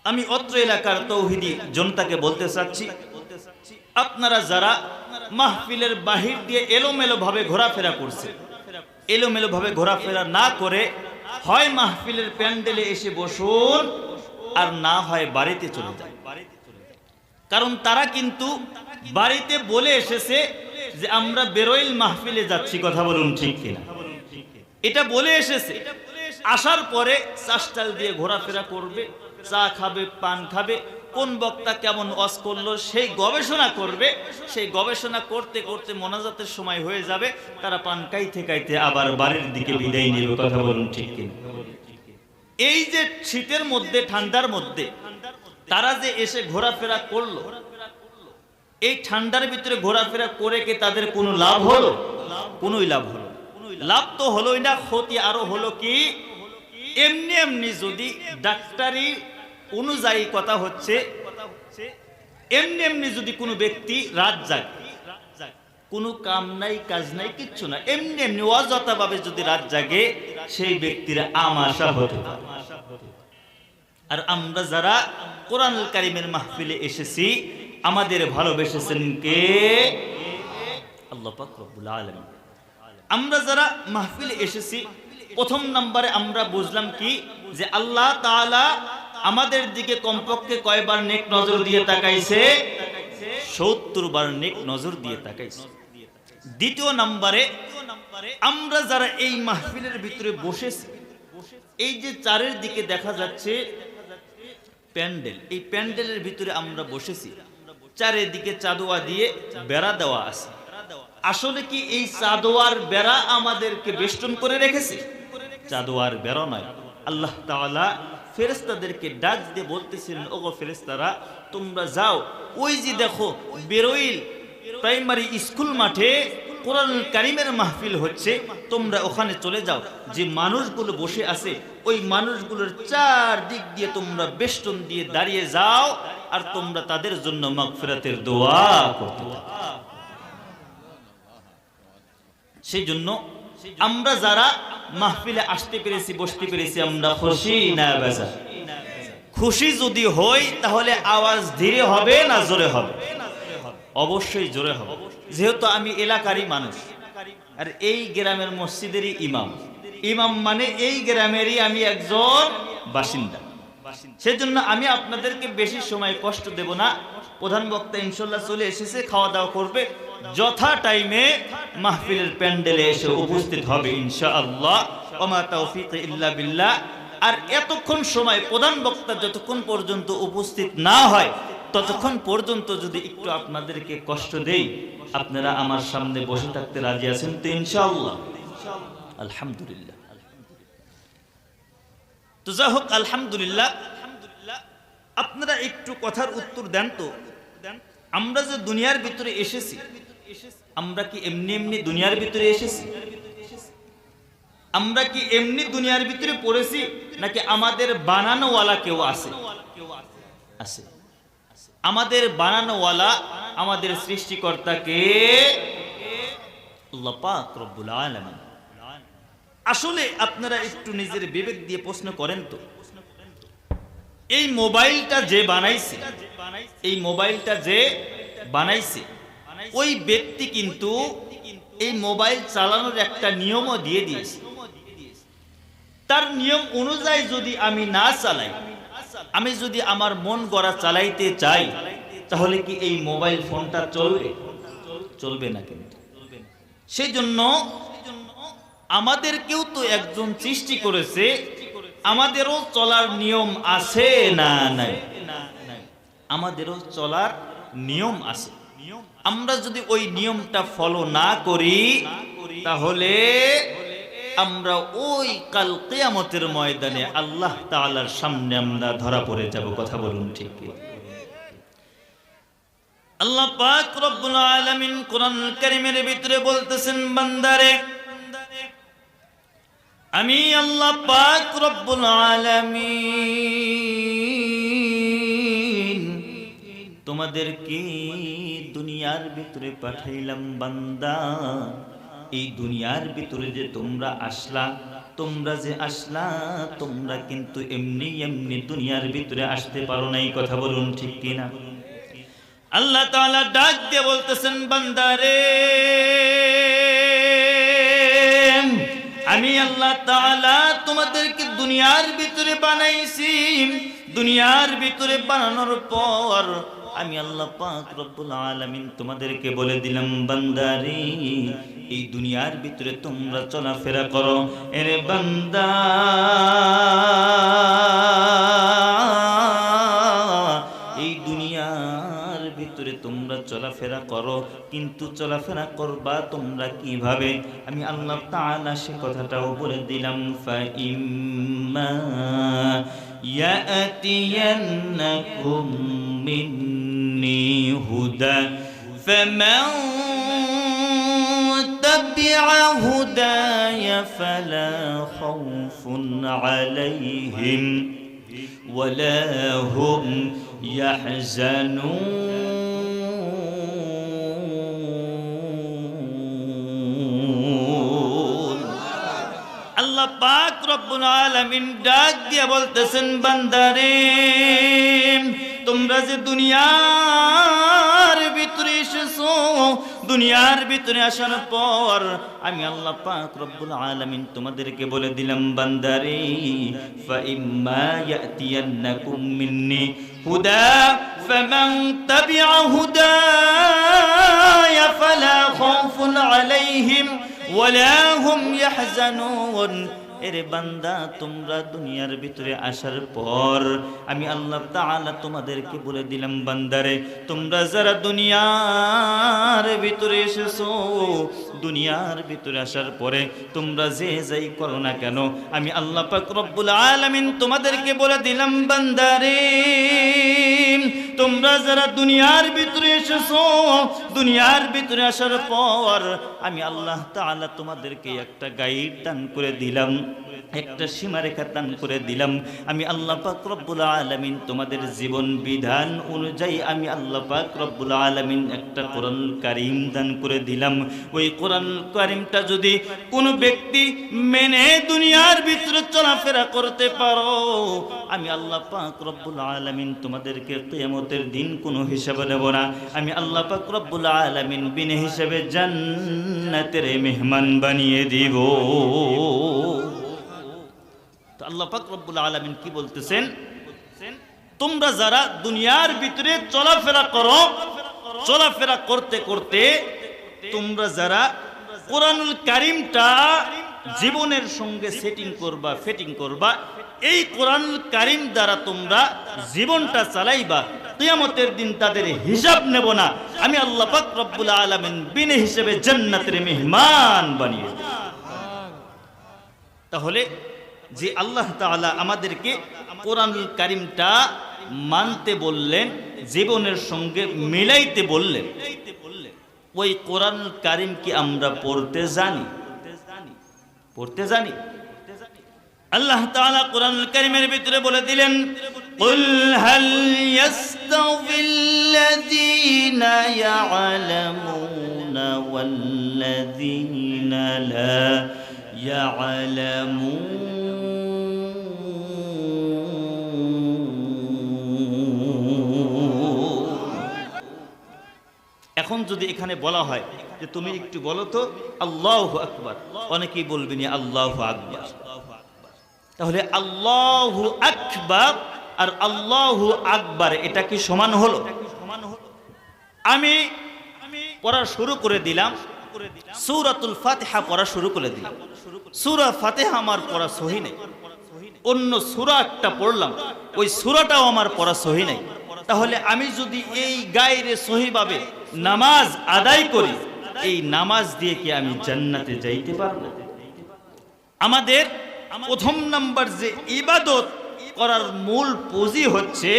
আমি অত্র এলাকার তৌহিদি জনতাকে বলতে চাচ্ছি, আপনারা যারা মাহফিলের বাহির দিয়ে এলোমেলো ভাবে ঘোরাফেরা করছে, এলোমেলো ভাবে ঘোরাফেরা না করে হয় মাহফিলের প্যান্ডেলে এসে বসুন, আর না হয় বাড়িতে চলে যান। কারণ তারা কিন্তু বাড়িতে বলে এসেছে যে আমরা বেরোইল মাহফিলে যাচ্ছি, কথা বলুন ঠিক কিনা? এটা বলে এসেছে। আসার পরে চাষটাল দিয়ে ঘোরাফেরা করবে, চা খাবে, পান খাবে, কোন বক্তা কেমন ওয়াজ করলো সেই গবেষণা করবে। সেই গবেষণা করতে করতে মোনাজাতের সময় হয়ে যাবে, তারা পান খাইতে খাইতে আবার বাড়ির দিকে বিদায় নেবে, কথা বলুন ঠিক কিনা? এই যে শীতের মধ্যে, ঠান্ডার মধ্যে তারা যে এসে ঘোরাফেরা করলো, এই ঠান্ডার ভিতরে ঘোরাফেরা করে কি তাদের কোনো লাভ হলো? কোনোই লাভ হলো? লাভ তো হলোই না, ক্ষতি আরো হলো কি? এমনি এমনি যদি ডাক্তারি অনুযায়ী কথা হচ্ছে, এমনি এমনি যদি কোনো ব্যক্তি রাত জাগে, কোনো কাম নাই, কাজ নাই, কিচ্ছু না, এমনি এমনি অযথা ভাবে যদি রাত জাগে, সেই ব্যক্তির আমাশা হতে পারে। আর আমরা যারা কোরআনুল কারীমের মাহফিলে এসেছি, আমাদের ভালোবেসেছেন কে? আল্লাহ পাক রব্বুল আলামিন। আমরা যারা মাহফিলে এসেছি, প্রথম নম্বরে আমরা বুঝলাম কি, যে আল্লাহ তাআলা আমাদের দিকে কমপক্ষে কয়বার নেক নজর দিয়ে তাকাইছে? 70 বার নেক নজর দিয়ে তাকাইছে। দ্বিতীয় নম্বরে আমরা যারা এই মাহফিলের ভিতরে বসেছি, এই যে চারের দিকে দেখা যাচ্ছে প্যান্ডেল, এই প্যান্ডেলের ভিতরে আমরা বসেছি, চারিদিকে চাঁদোয়া দিয়ে বেড়া দেওয়া আছে। আসলে কি এই চাঁদোয়ার বেড়া আমাদেরকে বেষ্টন করে রেখেছে? চাঁদোয়ার বেড়া নয়। আল্লাহ তাআলা ফেরেশতাদেরকে ডাক দিয়ে বলতেছিলেন, ওগো ফেরেশতারা, তোমরা যাও, ওই যে দেখো বেরোইল প্রাইমারি স্কুল মাঠে কোরআনুল কারীমের মাহফিল হচ্ছে, তোমরা ওখানে চলে যাও। যে মানুষগুলো বসে আছে, ওই মানুষগুলোর চারদিক দিয়ে তোমরা বেষ্টন দিয়ে দাঁড়িয়ে যাও, আর তোমরা তাদের জন্য মাগফিরাতের দোয়া করতে থাকো। সেই জন্য আমরা যারা মাহফিলে আসতে পেরেছি, বসতে পেরেছি, আমরা খুশি না বেজার? খুশি যদি হই তাহলে আওয়াজ ধীরে হবে না জোরে হবে? অবশ্যই জোরে হবে, যেহেতু আমি এলাকারই মানুষ, আর এই গ্রামের মসজিদেরই ইমাম। ইমাম মানে এই গ্রামেরই আমি একজন বাসিন্দা। সেজন্য আমি আপনাদেরকে বেশি সময় কষ্ট দেব না। প্রধান বক্তা ইনশাআল্লাহ চলে এসেছে, খাওয়া দাওয়া করবে, যথা টাইমে মাহফিলের প্যান্ডেলে এসে উপস্থিত হবে ইনশাআল্লাহ। ওমা তাওফীক ইল্লা বিল্লাহ। আর এতক্ষণ সময় প্রধান বক্তা যতক্ষণ পর্যন্ত উপস্থিত না হয়, ততক্ষণ পর্যন্ত যদি একটু আপনাদেরকে কষ্ট দেই, আপনারা আমার সামনে বসে থাকতে রাজি আছেন তো ইনশাআল্লাহ? আলহামদুলিল্লাহ। তো যাই হোক, আলহামদুলিল্লাহ। আপনারা একটু কথার উত্তর দেন তো, আমরা যে দুনিয়ার ভিতরে এসেছি, আমরা কি এমনি এমনি দুনিয়ার ভিতরে এসেছি? আমরা কি এমনি দুনিয়ার ভিতরে পড়েছি, নাকি আমাদের বানানোওয়ালা কেউ আছে? আছে। আমাদের বানানোওয়ালা, আমাদের সৃষ্টিকর্তাকে আল্লাহ পাক রব্বুল আলামিন। আসলে আপনারা একটু নিজের বিবেক দিয়ে প্রশ্ন করেন তো, এই মোবাইলটা যে বানাইছে, এই মোবাইলটা যে বানাইছে, ওই ব্যক্তি কিন্তু এই মোবাইল চালানোর একটা নিয়মও দিয়ে দিয়েছে। তার নিয়ম অনুযায়ী যদি আমি না চালাই, আমি যদি আমার মন গড়া চালাইতে চাই, তাহলে কি এই মোবাইল ফোনটা চলবে? চলবে না। কিন্তু সেই জন্য আমাদেরকেও তো একজন সৃষ্টি করেছে, আমাদেরও চলার নিয়ম আছে না নাই? আমাদেরও চলার নিয়ম আছে। আমরা যদি ওই নিয়মটা ফলো না করি, তাহলে আমরা ওই কাল কিয়ামতের ময়দানে আল্লাহ তাআলার সামনে আমরা ধরা পড়ে যাব, কথা বলুন ঠিক কি? আল্লাহ পাক রব্বুল আলামিন কোরআনুল কারীমের ভিতরে বলতেছেন, বান্দারে, আমি আল্লাহ পাক রব্বুল আলামিন তোমাদেরকে দুনিয়ার ভিতরে পাঠাইলাম বান্দা। এই দুনিয়ার ভিতরে যে তোমরা আসলা, তোমরা যে আসলা তোমরা কিন্তু এমনি এমনি দুনিয়ার ভিতরে আসতে পারো না, এই কথা বলুন ঠিক কিনা? আল্লাহ তাআলা ডাক দিয়ে বলতেছেন, বান্দারে আমি আল্লাহ তাআলা তোমাদেরকে দুনিয়ার ভিতরে বানাইছি। দুনিয়ার ভিতরে বানানোর পর আমি আল্লাহ পাক রব্বুল আলামিন তোমাদেরকে বলে দিলাম, বান্দারে এই দুনিয়ার ভিতরে তোমরা চলাফেরা করো। এরে বান্দা এই দুনিয়ার ভিতরে তোমরা চলাফেরা করো, কিন্তু চলাফেরা করবা তোমরা কিভাবে? আমি আল্লাহ তাআলা সে কথাটাও বলে দিলাম, ফাইম্মা ইয়াতিয়ান্নাকুম মিন্নি হুদা ফামান তাবিআ হুদায়া ফালা খাউফুন আলাইহিম ওয়ালা হুম ইয়াহজানুন। আল্লাহ পাক রব্বুল আলামিন ডাক দিয়ে বলতেছেন, বান্দারে তোমরা যে দুনিয়ার ভিতরে এসেছো, দুনিয়ার ভিতরে আসার পর আমি আল্লাহ পাক রব্বুল আলামিন তোমাদেরকে বলে দিলাম, বান্দারে ফাইম্মা ইয়াতিয়ান্নাকুম মিন্নি হুদা ফামান তাবিআ হুদায়া ফালা খাউফুন আলাইহিম ওয়ালা হুম ইয়াহজানুন। এরে বান্দা তোমরা দুনিয়ার ভিতরে আসার পর আমি আল্লাহ তাআলা তোমাদেরকে বলে দিলাম, বান্দারে তোমরা যারা দুনিয়ার ভিতরে এসেছো, দুনিয়ার ভিতরে আসার পরে তোমরা যে যাই করো না কেন আমি আল্লাহ পাক রব্বুল আলামিন তোমাদেরকে বলে দিলাম, বান্দারে তোমরা যারা দুনিয়ার ভিতরে এসেছো, দুনিয়ার ভিতরে আসার পর আমি আল্লাহ তাআলা তোমাদেরকে একটা গাইড দান করে দিলাম, একটা সীমারেখা দান করে দিলাম। আমি আল্লাহ পাক রব্বুল আলামিন তোমাদের জীবন বিধান অনুযায়ী আমি আল্লাহ পাক রব্বুল আলামিন একটা কোরআন কারীম দান করে দিলাম। ওই কোরআন কারীমটা যদি কোনো ব্যক্তি মেনে দুনিয়ার ভিতরে চলাফেরা করতে পারো, আমি আল্লাহ পাক রব্বুল আলামিন তোমাদেরকে কিয়ামতের দিন কোনো হিসাব নেব না। আমি আল্লাহ পাক রব্বুল আলামিন বিনা হিসাবে জান্নাতের মেহমান বানিয়ে দিব। আল্লাহ পাক রব্বুল আলামিন কি বলতেছেন? তোমরা যারা দুনিয়ার ভিতরে চলাফেরা করো, চলাফেরা করতে করতে তোমরা যারা কোরআনুল কারীমটা জীবনের সঙ্গে সেটিং করবা, ফিটিং করবা, এই কোরআনুল কারীম দ্বারা তোমরা জীবনটা চালাইবা, কিয়ামতের দিন তাদের হিসাব নেব না। আমি আল্লাহ পাক রব্বুল আলামিন বিনা হিসাবে জান্নাতের মেহমান বানিয়ে দেব। তাহলে যে আল্লাহ তাআলা আমাদেরকে কোরআনুল কারীমটা মানতে বললেন, জীবনের সঙ্গে মিলাইতে বললেন, ওই কোরআনুল কারীম কি আমরা পড়তে জানি? পড়তে জানি? আল্লাহ তাআলা কোরআনুল কারীমের ভিতরে বলে দিলেন, কুল হাল ইয়াস্তাউিল্লাযীনা ইয়া'লামুনা ওয়াল্লাযীনা লা ইয়া'লামুন। এখন যদি এখানে বলা হয় যে তুমি একটু বলো তো আল্লাহু আকবার, অনেকেই বলবেন আল্লাহু আকবার। তাহলে আল্লাহু আকবার আর আল্লাহু আকবার এটা কি সমান হলো? আমি পড়া শুরু করে দিলাম, সূরাতুল ফাতিহা পড়া শুরু করে দিলাম। সূরা ফাতিহা আমার পড়া সহি নাই, অন্য সূরা একটা পড়লাম, ওই সূরাটাও আমার পড়া সহি নাই। তাহলে আমি যদি এই গায়রে সহিভাবে নামাজ আদায় করি, এই নামাজ দিয়ে কি আমি জান্নাতে যাইতে পারবো? আমাদের প্রথম নাম্বার যে ইবাদত করার মূল পুঁজি হচ্ছে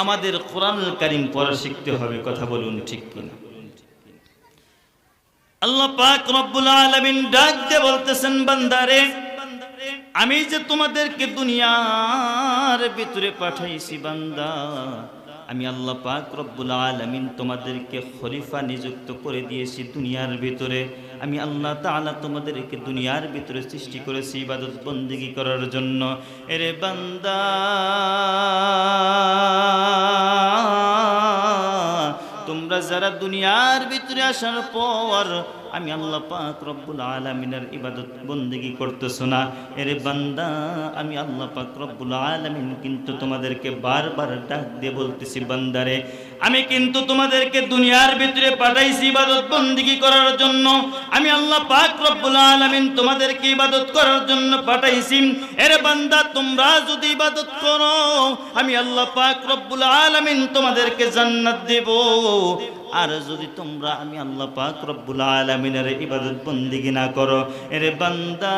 আমাদের কোরআনুল কারীম পড়া শিখতে হবে। কথা বলুন ঠিক কিনা? আল্লাহ পাক রব্বুল আলামিন ডাক দিয়ে বলতেছেন, বান্দারে আমি যে তোমাদেরকে দুনিয়ার ভিতরে পাঠাইছি বান্দা, আমি আল্লাহ পাক রব্বুল আলামিন তোমাদেরকে খলিফা নিযুক্ত করে দিয়েছি দুনিয়ার ভিতরে। আমি আল্লাহ তাআলা তোমাদেরকে দুনিয়ার ভিতরে সৃষ্টি করেছি ইবাদত বন্দেগী করার জন্য। এরে বান্দা, তোমরা যারা দুনিয়ার ভিতরে আসার পর আমি আল্লাহ পাক রব্বুল আলামিনের ইবাদত বন্দেগী করতেছো না, এরে বান্দা আমি আল্লাহ পাক রব্বুল আলামিন কিন্তু তোমাদেরকে বারবার ডাক দিয়ে বলতেছি, বান্দারে আমি কিন্তু তোমাদেরকে দুনিয়ার ভিতরে পাঠাইছি ইবাদত বন্দেগী করার জন্য। আমি আল্লাহ পাক রব্বুল আলামিন তোমাদেরকে ইবাদত করার জন্য পাঠাইছি। এরে বান্দা, তোমরা যদি ইবাদত করো আমি আল্লাহ পাক রব্বুল আলামিন তোমাদেরকে জান্নাত দেব। আর যদি তোমরা আমি আল্লাহ পাক রব্বুল আলামিনের ইবাদত বন্দেগী না করো, এরে বান্দা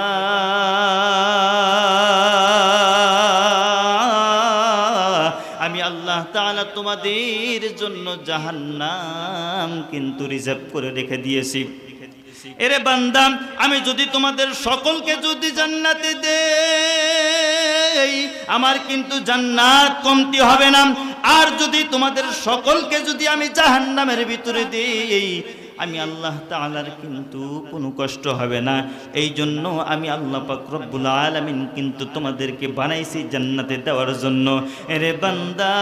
আমি আল্লাহ তাআলা তোমাদের জন্য জাহান্নাম কিন্তু রিজার্ভ করে রেখে দিয়েছি। এরে বান্দা, আমি যদি তোমাদের সকলকে যদি জান্নাতে দেই আমার কিন্তু জান্নাত কমতি হবে না। আর যদি তোমাদের সকলকে যদি আমি জাহান্নামের ভিতরে দেই আমি আল্লাহ তাআলার কিন্তু কোনো কষ্ট হবে না। এই জন্য আমি আল্লাহ পাক রব্বুল আলামিন কিন্তু তোমাদেরকে বানাইছি জান্নাতে দেওয়ার জন্য। এরে বান্দা,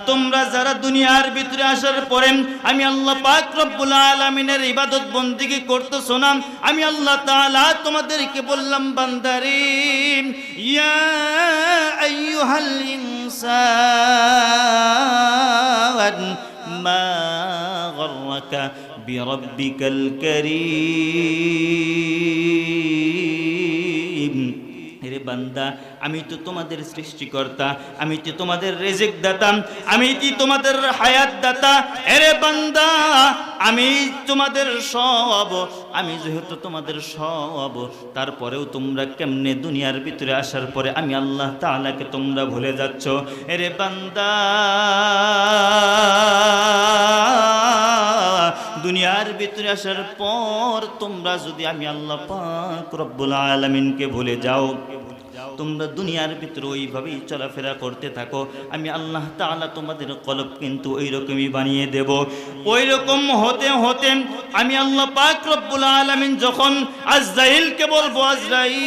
তোমরা যারা দুনিয়ার ভিতরে আসার পরে আমি আল্লাহ পাক রব্বুল আলামিনের ইবাদত বন্দেগী করতেছো না, আমি আল্লাহ তাআলা তোমাদেরকে বললাম, বান্দারে ইয়া আইয়ুহাল ইনসান মা গররাকা বিরব্বিকাল কারীম। রে বান্দা, আমি তো তোমাদের সৃষ্টিকর্তা, আমি তো তোমাদের রিজিক দাতা, আমি তো তোমাদের হায়াত দাতা। এরে বান্দা, আমি তোমাদের সব, আমি যেহেতু তোমাদের সব, তারপরেও তোমরা কেমনে দুনিয়ার ভিতরে আসার পরে আমি আল্লাহ তাআলাকে তোমরা ভুলে যাচ্ছ? এরে বান্দা, দুনিয়ার ভিতরে আসার পর তোমরা যদি আমি আল্লাহ পাক রব্বুল আলামিনকে ভুলে যাও, তোমরা দুনিয়ার ভিতরে ওইভাবেই চলাফেরা করতে থাকো, আমি আল্লাহ তাআলা তোমাদের কলব কিন্তু ওই রকমই বানিয়ে দেব। ওই রকম হতে হতে আমি আল্লাহ পাক রব্বুল আলামিন যখন আজরাইলকে বলবো, আজরাইল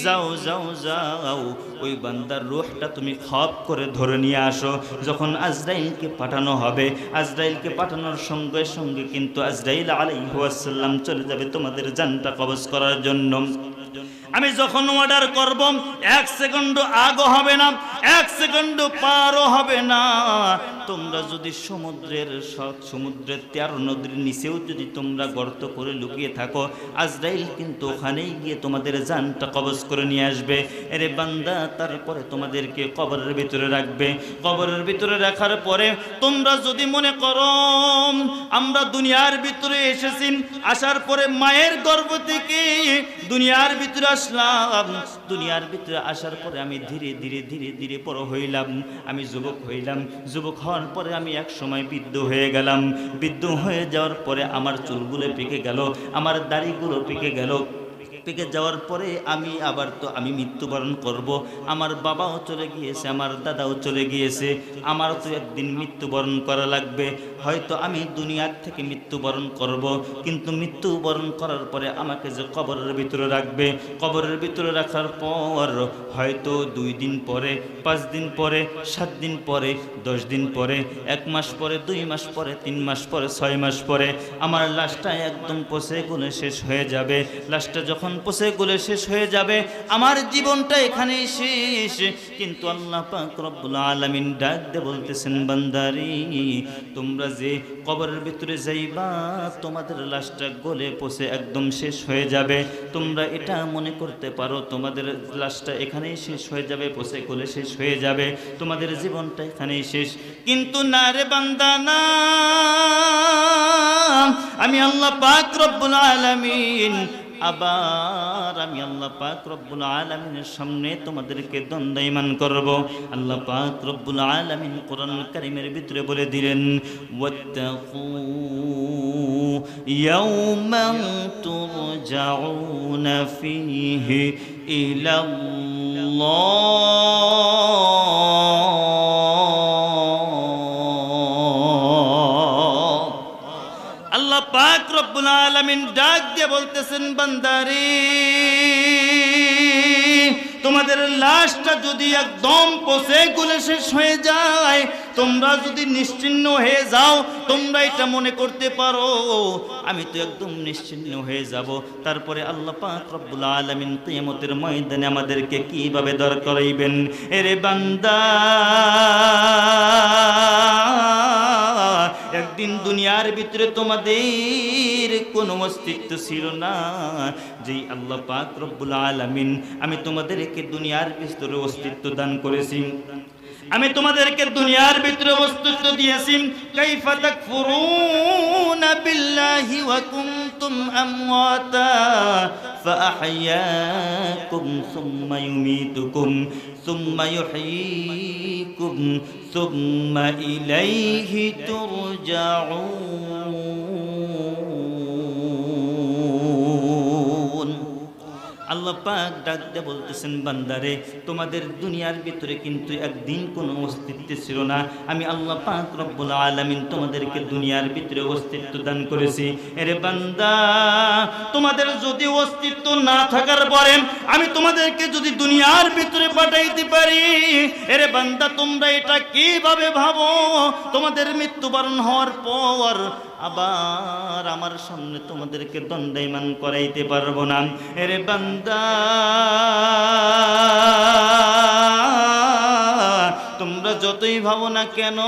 যাও যাও যাও, ওই বান্দার রূহটা তুমি খপ করে ধরে নিয়ে আসো। যখন আজরাইলকে পাঠানো হবে, আজরাইলকে পাঠানোর সঙ্গে সঙ্গে কিন্তু আজরাইল আলাইহিস সালাম চলে যাবে তোমাদের জানটা কবজ করার জন্য। আমি যখন অর্ডার করব 1 সেকেন্ড আগও হবে না, 1 সেকেন্ড পারও হবে না। তোমরা যদি সমুদ্রের 13 নদীর নিচেও যদি তোমরা গর্ত করে লুকিয়ে থাকো, আজরাইল কিন্তু ওখানেই গিয়ে তোমাদের জানটা কবজ করে নিয়ে আসবে। এরে বান্দা, তারপরে তোমাদেরকে কবরের ভিতরে রাখবে। কবরের ভিতরে রাখার পরে তোমরা যদি মনে করো আমরা দুনিয়ার ভিতরে এসেছি, আসার পরে মায়ের গর্ভ থেকে দুনিয়ার ভিতরে আসলাম, দুনিয়ার ভিতরে আসার পরে আমি ধীরে ধীরে ধীরে ধীরে বড় হইলাম, আমি যুবক হইলাম, যুবক হওয়ার পরে আমি এক সময় বৃদ্ধ হয়ে গেলাম, বৃদ্ধ হয়ে যাওয়ার পরে আমার চুলগুলো পেকে গেল, আমার দাড়িগুলো পেকে গেল, পেকে যাওয়ার পরে আমি আবার তো আমি মৃত্যুবরণ করব। আমার বাবাও চলে গিয়েছে, আমার দাদাও চলে গিয়েছে, আমারও তো একদিন মৃত্যুবরণ করা লাগবে। হয়তো আমি দুনিয়ার থেকে মৃত্যুবরণ করব, কিন্তু মৃত্যুবরণ করার পরে আমাকে যে কবরের ভিতরে রাখবে, কবরের ভিতরে রাখার পর হয়তো 2 দিন পরে, 5 দিন পরে, 7 দিন পরে, 10 দিন পরে, 1 মাস পরে, 2 মাস পরে, 3 মাস পরে, 6 মাস পরে আমার লাশটা একদম পচে গলে শেষ হয়ে যাবে। লাশটা যখন পচে গলে শেষ হয়ে যাবে আমার জীবনটা এখানেই শেষ। কিন্তু আল্লাহ পাক রব্বুল আলামিন ডাক দিয়ে বলতেছেন, বান্দারি তোমরা যে কবরের ভিতরে যাইবা তোমাদের লাশটা গলে পচে একদম শেষ হয়ে যাবে। তোমরা এটা মনে করতে পারো তোমাদের লাশটা এখানেই শেষ হয়ে যাবে, পচে গলে শেষ হয়ে যাবে, তোমাদের জীবনটা এখানেই শেষ। কিন্তু না রে বান্দা, না, আমি আল্লাহ পাক রব্বুল আলামিন আবার আমি আল্লাহ পাক রব্বুল আলামিনের সামনে তোমাদেরকে দণ্ডায়মান করব। আল্লাহ পাক রব্বুল আলামিন কোরআনুল কারীমের ভিতরে বলে দিলেন, ওয়াত্তাকু ইয়াওমান তুরজাউনা ফীহি ইলাল্লাহ রব্বুল আলামিন ডাক দিয়ে বলতেছেন বান্দারে তোমাদের লাশটা যদি একদম পচে গলে শেষ হয়ে যায়, তোমরা যদি নিশ্চিহ্ন হয়ে যাও, তোমরা এটা মনে করতে পারো আমি তো একদম নিশ্চিহ্ন হয়ে যাব, তারপরে আল্লাহ পাক রব্বুল আলামিন কিয়ামতের ময়দানে আমাদেরকে কিভাবে দাঁড় করাইবেন। এরে বান্দা একদিন দুনিয়ার ভিতরে তোমাদের কোনো অস্তিত্ব ছিল না, যেই আল্লাহ পাক রব্বুল আলামিন আমি তোমাদেরকে দুনিয়ার ভিতরে অস্তিত্ব দান করেছি, আমি তোমাদেরকে দুনিয়ার ভিতরে অস্তিত্ব দিয়েছি। কাইফা তাকফুরুনা বিল্লাহি ওয়া কুনতুম আমওয়াতা ফাআহইয়াকুম সুম্মা ইউমীতুকুম সুম্মা ইউহয়ীকুম সুম্মা ইলাইহি তুরজাউন। আল্লাহ পাক ডাক দিয়ে বলতেছেন বান্দারে তোমাদের দুনিয়ার ভিতরে কিন্তু একদিন কোনো অস্তিত্ব ছিল না, আমি আল্লাহ পাক রব্বুল আলামিন তোমাদেরকে দুনিয়ার ভিতরে অস্তিত্ব দান করেছি। এরে বান্দা তোমাদের যদি অস্তিত্ব না থাকার পরে আমি তোমাদেরকে যদি দুনিয়ার ভিতরে পাঠাইতে পারি, এরে বান্দা তোমরা এটা কিভাবে ভাবো তোমাদের মৃত্যুবরণ হওয়ার পর আবার আমার সামনে তোমাদেরকে দণ্ডায়মান করাইতে পারবো না। এরে বান্দা তোমরা যতই ভাবো না কেন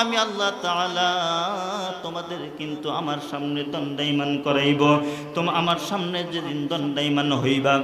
আমি আল্লাহ তাআলা তোমাদের কিন্তু আমার সামনে দণ্ডায়মান করাইব। তোমরা আমার সামনে যেদিন দণ্ডায়মান হইবা,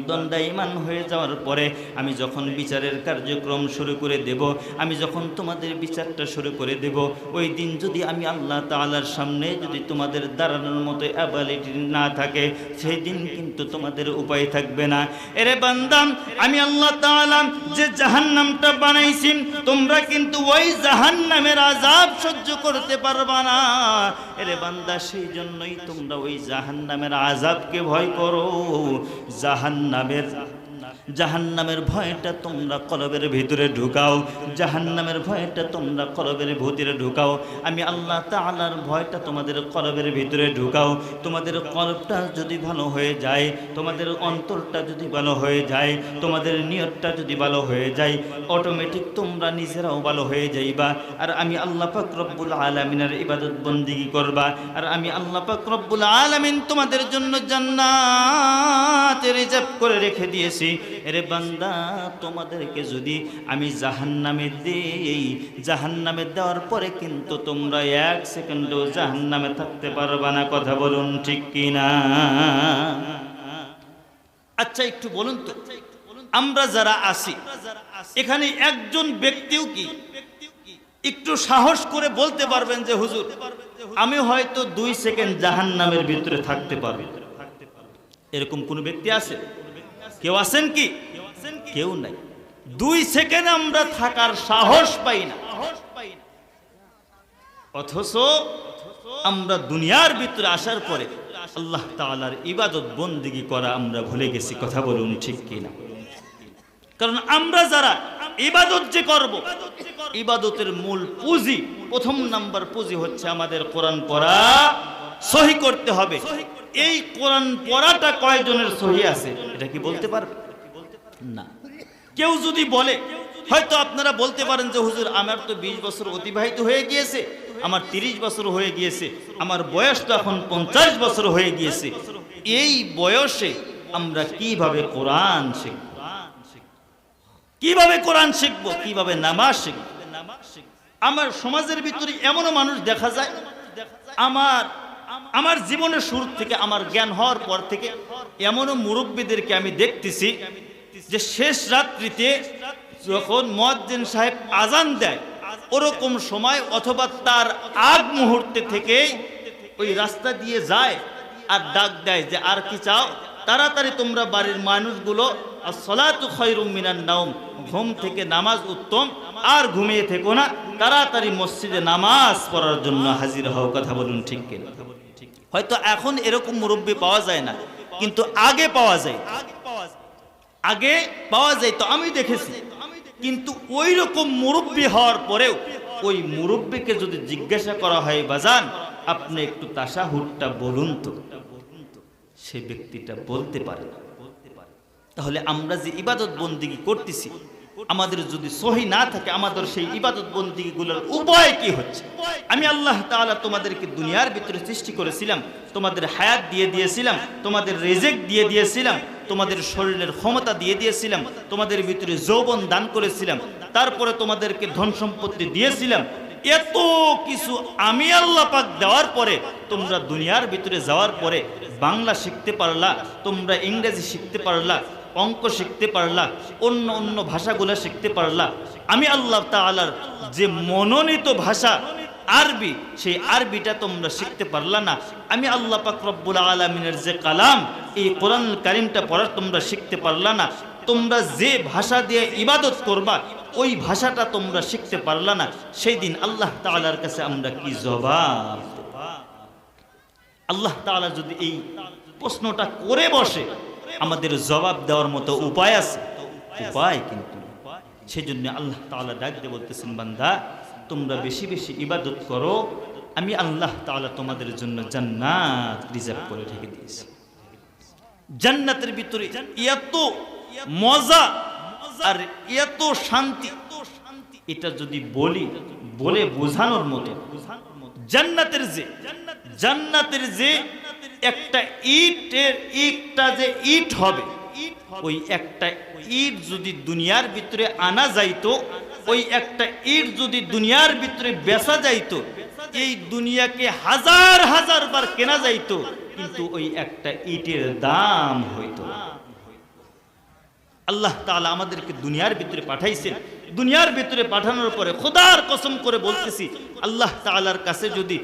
দণ্ডায়মান হয়ে যাওয়ার পরে আমি যখন বিচারের কার্যক্রম শুরু করে দেব, আমি যখন তোমাদের বিচারটা শুরু করে দেব, ওই দিন যদি আমি আল্লাহ তাআলার সামনে যদি তোমাদের দাঁড়ানোর মতো অ্যাবিলিটি না থাকে, সেই দিন কিন্তু তোমাদের উপায় থাকবে না। এরে বান্দা আমি আল্লাহ তাআলা যে জাহান্নামটা বানাইছি তোমরা কিন্তু ওই জাহান্নামের আযাব সহ্য করতে পারবা না। এরে বান্দা সেই জন্যই তোমরা ওই জাহান্নামের আযাবকে ভয় করো। জাহান্নামের ভয়টা তোমরা কলবের ভিতরে ঢুকাও, জাহান্নামের ভয়টা তোমরা কলবের ভিতরে ঢুকাও। আমি আল্লাহ তাআলার ভয়টা তোমাদের কলবের ভিতরে ঢুকাও। তোমাদের কলবটা যদি ভালো হয়ে যায়, তোমাদের অন্তরটা যদি ভালো হয়ে যায়, তোমাদের নিয়তটা যদি ভালো হয়ে যায়, অটোমেটিক তোমরা নিজেরাও ভালো হয়ে যাইবা। আর আমি আল্লাহ পাক রব্বুল আলামিনের ইবাদত বন্দেগী করবা। আর আমি আল্লাহ পাক রব্বুল আলামিন তোমাদের জন্য জান্নাত রিজার্ভ করে রেখে দিয়েছি। এরে বান্দা তোমাদেরকে যদি আমি জাহান্নামে দেই, জাহান্নামে দেওয়ার পরে কিন্তু তোমরা এক সেকেন্ডও জাহান্নামে থাকতে পারবা না। কথা বলুন ঠিক কিনা? আচ্ছা একটু বলুন তো, আমরা যারা আছি এখানে একজন ব্যক্তিও কি একটু সাহস করে বলতে পারবেন যে হুজুর আমি হয়তো 2 সেকেন্ড জাহান্নামের ভিতরে থাকতে পারবো? এরকম কোন ব্যক্তি আছে? কেউ আছেন কি? কেউ নাই। 2 সেকেন্ড আমরা থাকার সাহস পাই না, অথচ আমরা দুনিয়ার ভিতরে আসার পরে আল্লাহ তাআলার ইবাদত বন্দেগী করা আমরা ভুলে গেছি। কথা বলুন ঠিক কিনা? কারণ আমরা যারা ইবাদত যে করব, ইবাদতের মূল পুঁজি, প্রথম নাম্বার পুঁজি হচ্ছে আমাদের কোরআন পড়া সহি করতে হবে। এই কোরআন পড়াটা কয়জনের সহি আছে এটা কি বলতে পারবে? না। কেউ যদি বলে, হয়তো আপনারা বলতে পারেন যে হুজুর আমার তো 20 বছর অতিবাহিত হয়ে গিয়েছে, আমার 30 বছর হয়ে গিয়েছে, আমার বয়স তো এখন 50 বছর হয়ে গিয়েছে, এই বয়সে আমরা কিভাবে কোরআন শিখব? কিভাবে কোরআন শিখব? কিভাবে নামাজ শিখব? আমার সমাজের ভিতরে এমনও মানুষ দেখা যায়, আমার জীবনের শুরু থেকে আমার জ্ঞান হওয়ার পর থেকে এমনও মুরব্বীদেরকে আমি দেখতেছি যে শেষ রাত্রিতে যখন মুয়াজ্জিন সাহেব আজান দেয় ওরকম সময় অথবা তার আগ মুহূর্তে থেকে ওই রাস্তা দিয়ে যায় আর ডাক দেয় যে আর কি চাও, তাড়াতাড়ি তোমরা বাড়ির মানুষগুলো আসসালাতু খায়রুম মিনান নাওম, ঘুম থেকে নামাজ উত্তম, আর ঘুমিয়ে থেকো না, তাড়াতাড়ি মসজিদে নামাজ পড়ার জন্য হাজির হও। কথা বলুন ঠিক কিনা? হয়তো এখন এরকম মুরব্বী পাওয়া যায় না, কিন্তু আগে পাওয়া যায়, আগে পাওয়া যায় তো আমি দেখেছি। কিন্তু ওই রকম মুরব্বী হওয়ার পরেও ওই মুরব্বীকে যদি জিজ্ঞাসা করা হয় বাজান আপনি একটু তাশাহুদটা বলুন তো, সে ব্যক্তিটা বলতে পারে না। তাহলে আমরা যে ইবাদত বন্দিগি করতেছি, আমাদের যদি সহি না থাকে, আমাদের সেই ইবাদত বন্দিগিগুলোর উপায় কি হচ্ছে? আমি আল্লাহ তাআলা তোমাদেরকে দুনিয়ার ভিতরে সৃষ্টি করেছিলাম, তোমাদের হায়াত দিয়ে দিয়েছিলাম, তোমাদের রিজিক দিয়ে দিয়েছিলাম, তোমাদের শরীরের ক্ষমতা দিয়ে দিয়েছিলাম, তোমাদের ভিতরে যৌবন দান করেছিলাম, তারপরে তোমাদেরকে ধন সম্পত্তি দিয়েছিলাম। এত কিছু আমি আল্লাহ পাক দেওয়ার পরে তোমরা দুনিয়ার ভিতরে যাওয়ার পরে বাংলা শিখতে পারলা, তোমরা ইংরেজি শিখতে পারলা, অঙ্ক শিখতে পারলা, অন্য অন্য ভাষাগুলো শিখতে পারলা। আমি আল্লাহ তাআলার যে মনোনীত ভাষা আরবি, সেই আরবিটা তোমরা শিখতে পারলা না। আমি আল্লাহ পাক রব্বুল আলামিনের যে কালাম, এই কোরআনুল কারীমটা পড়া তোমরা শিখতে পারলা না। তোমরা যে ভাষা দিয়ে ইবাদত করবা, ওই ভাষাটা তোমরা শিখতে পারলা না। সেই দিন আল্লাহ তাআলার কাছে আমরা কি জবাব দেব? আল্লাহ তাআলা যদি এই প্রশ্নটা করে বসে, আমাদের জবাব দেওয়ার মতো উপায় আছে? উপায় কিন্তু। সেজন্য আল্লাহ তাআলা ডাক দিয়ে বলতেছেন, বান্দা তোমরা বেশি বেশি ইবাদত করো, আমি আল্লাহ তাআলা তোমাদের জন্য জান্নাত রিজার্ভ করে রেখে দিয়েছি। জান্নাতের ভিতরে এত মজা আর এত শান্তি, এটা যদি বলে বোঝানোর মতো। জান্নাতের যে একটা ইটটা যে ইট হবে, ওই একটা ইট যদি দুনিয়ার ভিতরে আনা যাইতো, ওই একটা ইট যদি দুনিয়ার ভিতরে বেচা যাইতো, এই দুনিয়াকে হাজার হাজার বার কেনা যাইতো, কিন্তু ওই একটা ইটের দাম হইতো। আল্লাহ তাআলা আমাদেরকে দুনিয়ার ভিতরে পাঠাইছেন। দুনিয়ার ভিতরে পাঠানোর পরে খোদার কসম করে বলতেছি, আল্লাহ তাআলার কাছে যদি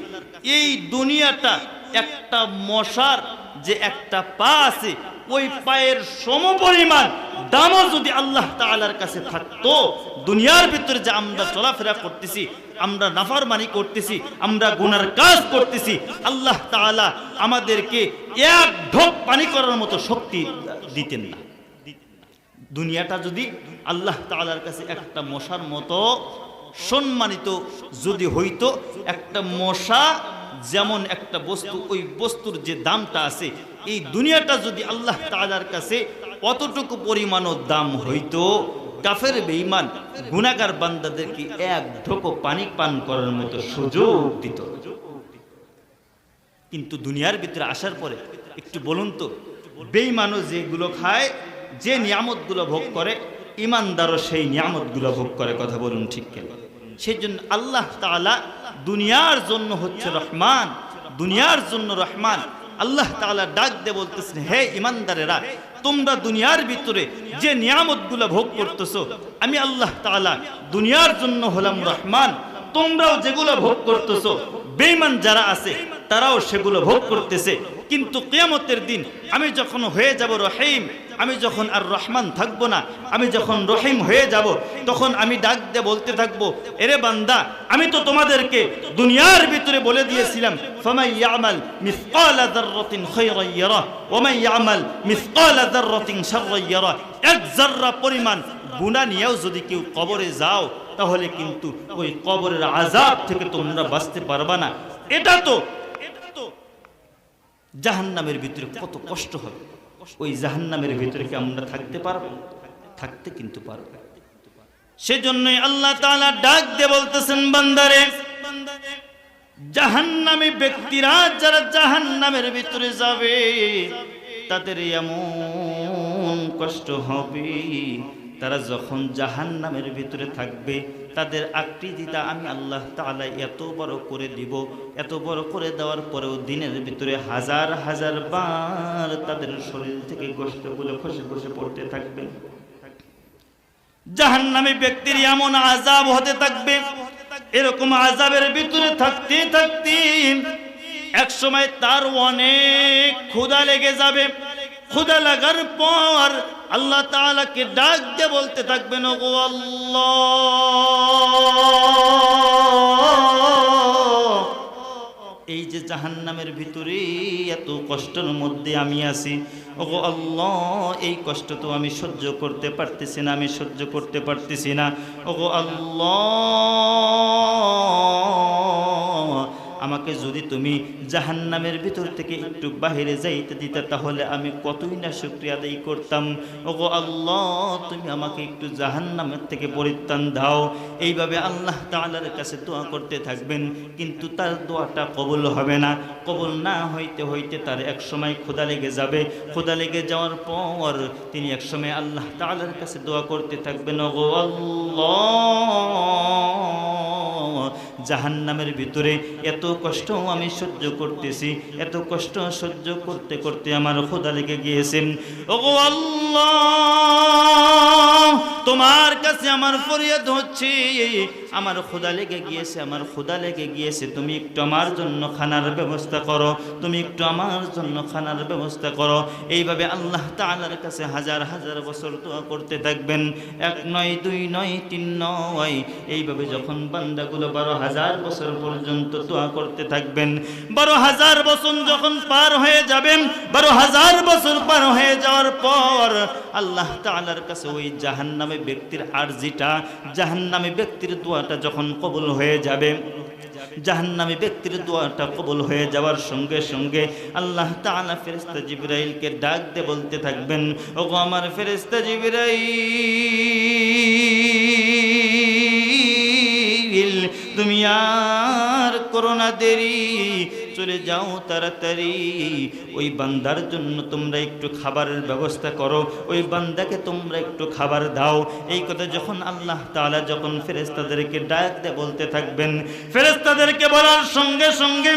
এই দুনিয়াটা একটা মশার যে একটা পা আছে, ওই পায়ের সমপরিমাণ দামও যদি আল্লাহ তাআলার কাছে থাকতো, দুনিয়ার ভিতরে যে আমরা চলাফেরা করতেছি, আমরা নাফরমানি করতেছি, আমরা গুনার কাজ করতেছি, আল্লাহ তাআলা আমাদেরকে এক ঢোক পানি করার মতো শক্তি দিতেন না। দুনিয়াটা যদি আল্লাহ তাআলার কাছে একটা মশার মতো সম্মানিত যদি হইতো, একটা মশা যেমন একটা বস্তু, ওই বস্তুর যে দামটা আছে, এই দুনিয়াটা যদি আল্লাহ তাআলার কাছে অতটুকু পরিমাণও দাম হইতো, কাফের বেঈমান গুনাহগার বান্দাদেরকে এক ঢোক পানি পান করার মতো সুযোগ দিত। কিন্তু দুনিয়ার ভিতরে আসার পরে একটু বলুন তো, বেঈমানও যেগুলো খায়, যে নিয়ামতগুলো ভোগ করে, ইমানদারও সেই নিয়ামতগুলো ভোগ করে। কথা বলুন ঠিক কেন? সেই জন্য আল্লাহ তাআলা দুনিয়ার জন্য হচ্ছে রহমান, দুনিয়ার জন্য রহমান। আল্লাহ তাআলা ডাক দিয়ে বলতেছেন, হে ইমানদারেরা, তোমরা দুনিয়ার ভিতরে যে নিয়ামতগুলো ভোগ করতেছো, আমি আল্লাহ তাআলা দুনিয়ার জন্য হলাম রহমান। তোমরাও যেগুলো ভোগ করতেছো, বেঈমান যারা আছে তারাও সেগুলো ভোগ করতেছে। কিন্তু কিয়ামতের দিন আমি যখন হয়ে যাব রহিম, আমি যখন আর রহমান থাকবো না, আমি যখন রহিম হয়ে যাব, তখন আমি ডাক দিয়ে বলতে থাকবো, এরে বান্দা, আমি তো তোমাদেরকে দুনিয়ার ভিতরে বলে দিয়েছিলাম, ফামান ইয়ামাল মিসকালা যাররাতিন খায়রান ইয়ারা ওয়া মান ইয়ামাল মিসকালা যাররাতিন শাররান ইয়ারা। এক যাররা পরিমাণ গুনাহ নিয়েও যদি কেউ কবরে যাও, তাহলে কিন্তু ওই কবরের আযাব থেকে তোমরা বাঁচতে পারবা না। এটা তো জাহান্নামের ভিতরে কত কষ্ট হবে, ওই জাহান্নামের ভিতরে কি আমরা থাকতে পারবো? থাকতে কিন্তু পারবো। সেজন্যই আল্লাহ তাআলা ডাক দিয়ে বলতেছেন, বান্দারে, জাহান্নামী ব্যক্তিরা যারা জাহান্নামের ভিতরে যাবে, তাদের এমন কষ্ট হবে, তারা যখন জাহান্নামের ভিতরে থাকবে, তাদের আকৃতিটা আমি আল্লাহ তাআলা এত বড় করে দিব, এত বড় করে দেওয়ার পরেও দিনের ভিতরে হাজার হাজার বার তাদের শরীর থেকে গোশতগুলো খসে খসে পড়তে থাকবে। জাহান্নামী ব্যক্তির এমন আযাব হতে থাকবে, এরকম আযাবের ভিতরে থাকতে থাকতে এক সময় তার অনেক ক্ষুধা লেগে যাবে। ক্ষুধা লাগার পর আল্লাহ তাআলাকে ডাক দিয়ে বলতে থাকবেন, ওগো আল্লাহ, এই যে জাহান্নামের ভিতরে এত কষ্টের মধ্যে আমি আছি, ওগো আল্লাহ, এই কষ্ট তো আমি সহ্য করতে পারতেছি না, আমি সহ্য করতে পারতেছি না। ওগো আল্লাহ, আমাকে যদি তুমি জাহান্নামের ভিতর থেকে একটু বাহিরে যাইতে দিতে, তাহলে আমি কতই না শুকরিয়া আদায় করতাম। ওগো আল্লাহ, তুমি আমাকে একটু জাহান্নামের থেকে পরিত্রাণ দাও। এইভাবে আল্লাহ তাআলার কাছে দোয়া করতে থাকবেন, কিন্তু তার দোয়াটা কবুল হবে না। কবুল না হইতে হইতে তার এক সময় ক্ষুধা লেগে যাবে। ক্ষুধা লেগে যাওয়ার পর তিনি এক সময় আল্লাহ তাআলার কাছে দোয়া করতে থাকবেন, ওগো আল্লাহ, জাহান্নামের ভিতরে এত কষ্ট আমি সহ্য করতেছি, এত কষ্ট সহ্য করতে করতে আমার ক্ষুধা লেগে গিয়েছে। ওগো আল্লাহ, তোমার কাছে আমার ফরিয়াদ হচ্ছে, আমার ক্ষুধা লেগে গিয়েছে, আমার ক্ষুধা লেগে গিয়েছে, তুমি একটু আমার জন্য খানার ব্যবস্থা করো, তুমি একটু আমার জন্য খানার ব্যবস্থা করো। এইভাবে আল্লাহ তাআলার কাছে হাজার হাজার বছর দোয়া করতে থাকবেন। 1 নয়, 2 নয়, 3 নয়, এইভাবে যখন বান্দাগুলো 12,000 বছর পর্যন্ত দোয়া করতে থাকবেন, 12,000 বছর যখন পার হয়ে যাবেন, 12,000 বছর পার হয়ে যাওয়ার পর আল্লাহ তাআলার কাছে ওই জাহান্নামী ব্যক্তির আরজিটা, জাহান্নামী ব্যক্তির দোয়াটা যখন কবুল হয়ে যাবে, জাহান্নামী ব্যক্তির দোয়াটা কবুল হয়ে যাওয়ার সঙ্গে সঙ্গে আল্লাহ তাআলা ফেরেশতা জিবরাইলকে ডাক দিয়ে বলতে থাকবেন, ওগো আমার ফেরেশতা জিবরাইল, তুমি আর করো না দেরি, চলে যাও তাড়াতাড়ি, ওই বান্দার জন্য তোমরা একটু খাবারের ব্যবস্থা করো, ওই বান্দাকে তোমরা একটু খাবার দাও। এই কথা যখন আল্লাহ তাআলা যখন ফেরেশতাদেরকে ডাক দিয়ে বলতে থাকবেন, ফেরেশতাদেরকে বলার সঙ্গে সঙ্গে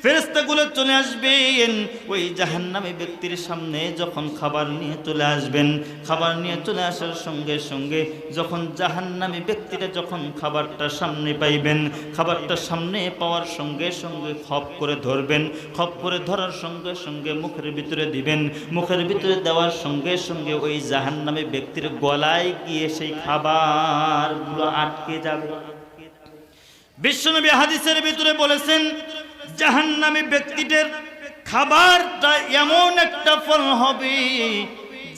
ফেরেশতাগুলো চলে আসবেন ওই জাহান্নামী ব্যক্তির সামনে। যখন খাবার নিয়ে চলে আসবেন, খাবার নিয়ে চলে আসার সঙ্গে সঙ্গে যখন জাহান্নামী ব্যক্তিটা যখন খাবারটা সামনে পাইবেন, খাবারটা সামনে পাওয়ার সঙ্গে সঙ্গে খপ করে ধরবেন, খপ করে ধরার সঙ্গে সঙ্গে মুখের ভিতরে দিবেন, মুখের ভিতরে দেওয়ার সঙ্গে সঙ্গে ওই জাহান্নামী ব্যক্তির গলায় গিয়ে সেই খাবারগুলো আটকে যাবে। বিশ্বনবী হাদিসের ভিতরে বলেছেন, জাহান্নামী ব্যক্তিদের খাবারটা এমন একটা ফল হবে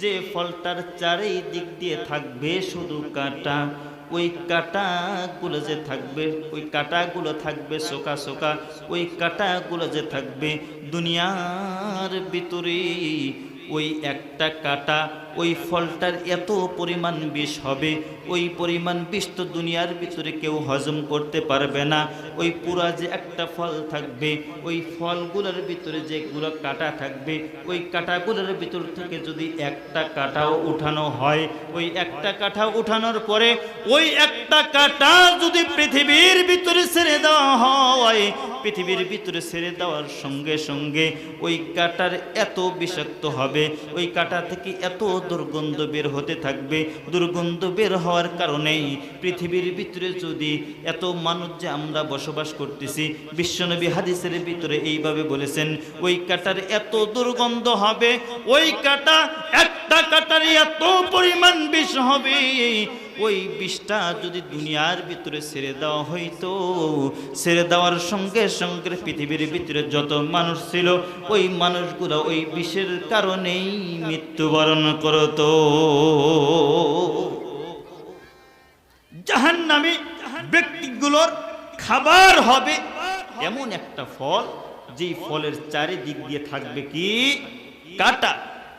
যে ফলটার চারিদিক দিয়ে থাকবে শুধু কাঁটা। ওই কাঁটাগুলো যে থাকবে, ওই কাঁটাগুলো থাকবে শোকা শোকা, ওই কাঁটাগুলো যে থাকবে দুনিয়ার ভিতরে, ওই একটা কাঁটা ওই ফলটার এত পরিমাণ বিষ হবে, ওই পরিমাণ বিষ তো দুনিয়ার ভিতরে কেউ হজম করতে পারবে না। ওই পুরা যে একটা ফল থাকবে, ওই ফলগুলোর ভিতরে যেগুলো কাঁটা থাকবে, ওই কাঁটাগুলোর ভিতর থেকে যদি একটা কাঁটাও উঠানো হয়, ওই একটা কাঁটা উঠানোর পরে ওই একটা কাঁটা যদি পৃথিবীর ভিতরে ছেড়ে দেওয়া হয়, পৃথিবীর ভিতরে ছেড়ে দেওয়ার সঙ্গে সঙ্গে ওই কাঁটার এত বিষাক্ত হবে, ওই কাঁটা থেকে এত দুর্গন্ধ বের হতে থাকবে। দুর্গন্ধ বের হওয়ার কারণেই পৃথিবীর ভিতরে যদি এত মানুষ যে আমরা বসবাস করতেছি, বিশ্বনবী হাদিসের ভিতরে এইভাবে বলেছেন, ওই কাঁটার এত দুর্গন্ধ হবে, ওই কাঁটা একটা কাঁটার এত পরিমাণ বিষ হবে, ওই বিষটা যদি দুনিয়ার ভিতরে ছেড়ে দেওয়া হইতো, ছেড়ে দেওয়ার সঙ্গে সঙ্গে পৃথিবীর ভিতরে যত মানুষ ছিল ওই মানুষগুলো ওই বিষের কারণেই মৃত্যুবরণ করত। জাহান্নামী ব্যক্তিগুলোর খাবার হবে এমন একটা ফল, যেই ফলের চারিদিক দিয়ে থাকবে কি কাঁটা।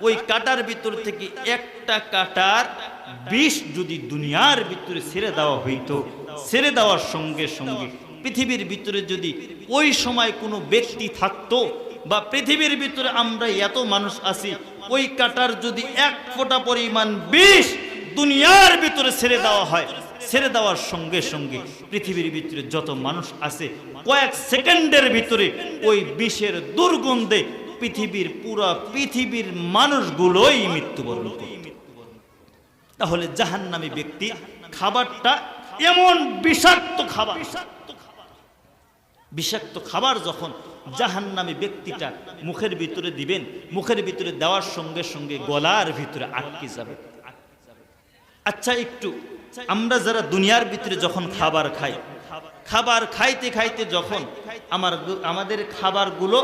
ওই কাঁটার ভিতর থেকে একটা কাঁটার বিষ যদি দুনিয়ার ভিতরে ছেড়ে দেওয়া হইতো, ছেড়ে দেওয়ার সঙ্গে সঙ্গে পৃথিবীর ভিতরে যদি ওই সময় কোনো ব্যক্তি থাকতো, বা পৃথিবীর ভিতরে আমরা এত মানুষ আছি, ওই কাঁটার যদি এক ফোঁটা পরিমাণ বিষ দুনিয়ার ভিতরে ছেড়ে দেওয়া হয়, ছেড়ে দেওয়ার সঙ্গে সঙ্গে পৃথিবীর ভিতরে যত মানুষ আছে কয়েক সেকেন্ডের ভিতরে ওই বিষের দুর্গন্ধে পুরা পৃথিবীর মানুষগুলোই মৃত্যুবরণ করবে। তাহলে জাহান্নামী ব্যক্তি খাবারটা এমন বিষাক্ত খাবার, বিষাক্ত খাবার যখন জাহান্নামী ব্যক্তিটা মুখের ভিতরে দিবেন, মুখের ভিতরে দেওয়ার সঙ্গে সঙ্গে গলার ভিতরে আটকে যাবে। আচ্ছা, একটু আমরা যারা দুনিয়ার ভিতরে যখন খাবার খাই, খাবার খাইতে খাইতে যখন আমাদের খাবারগুলো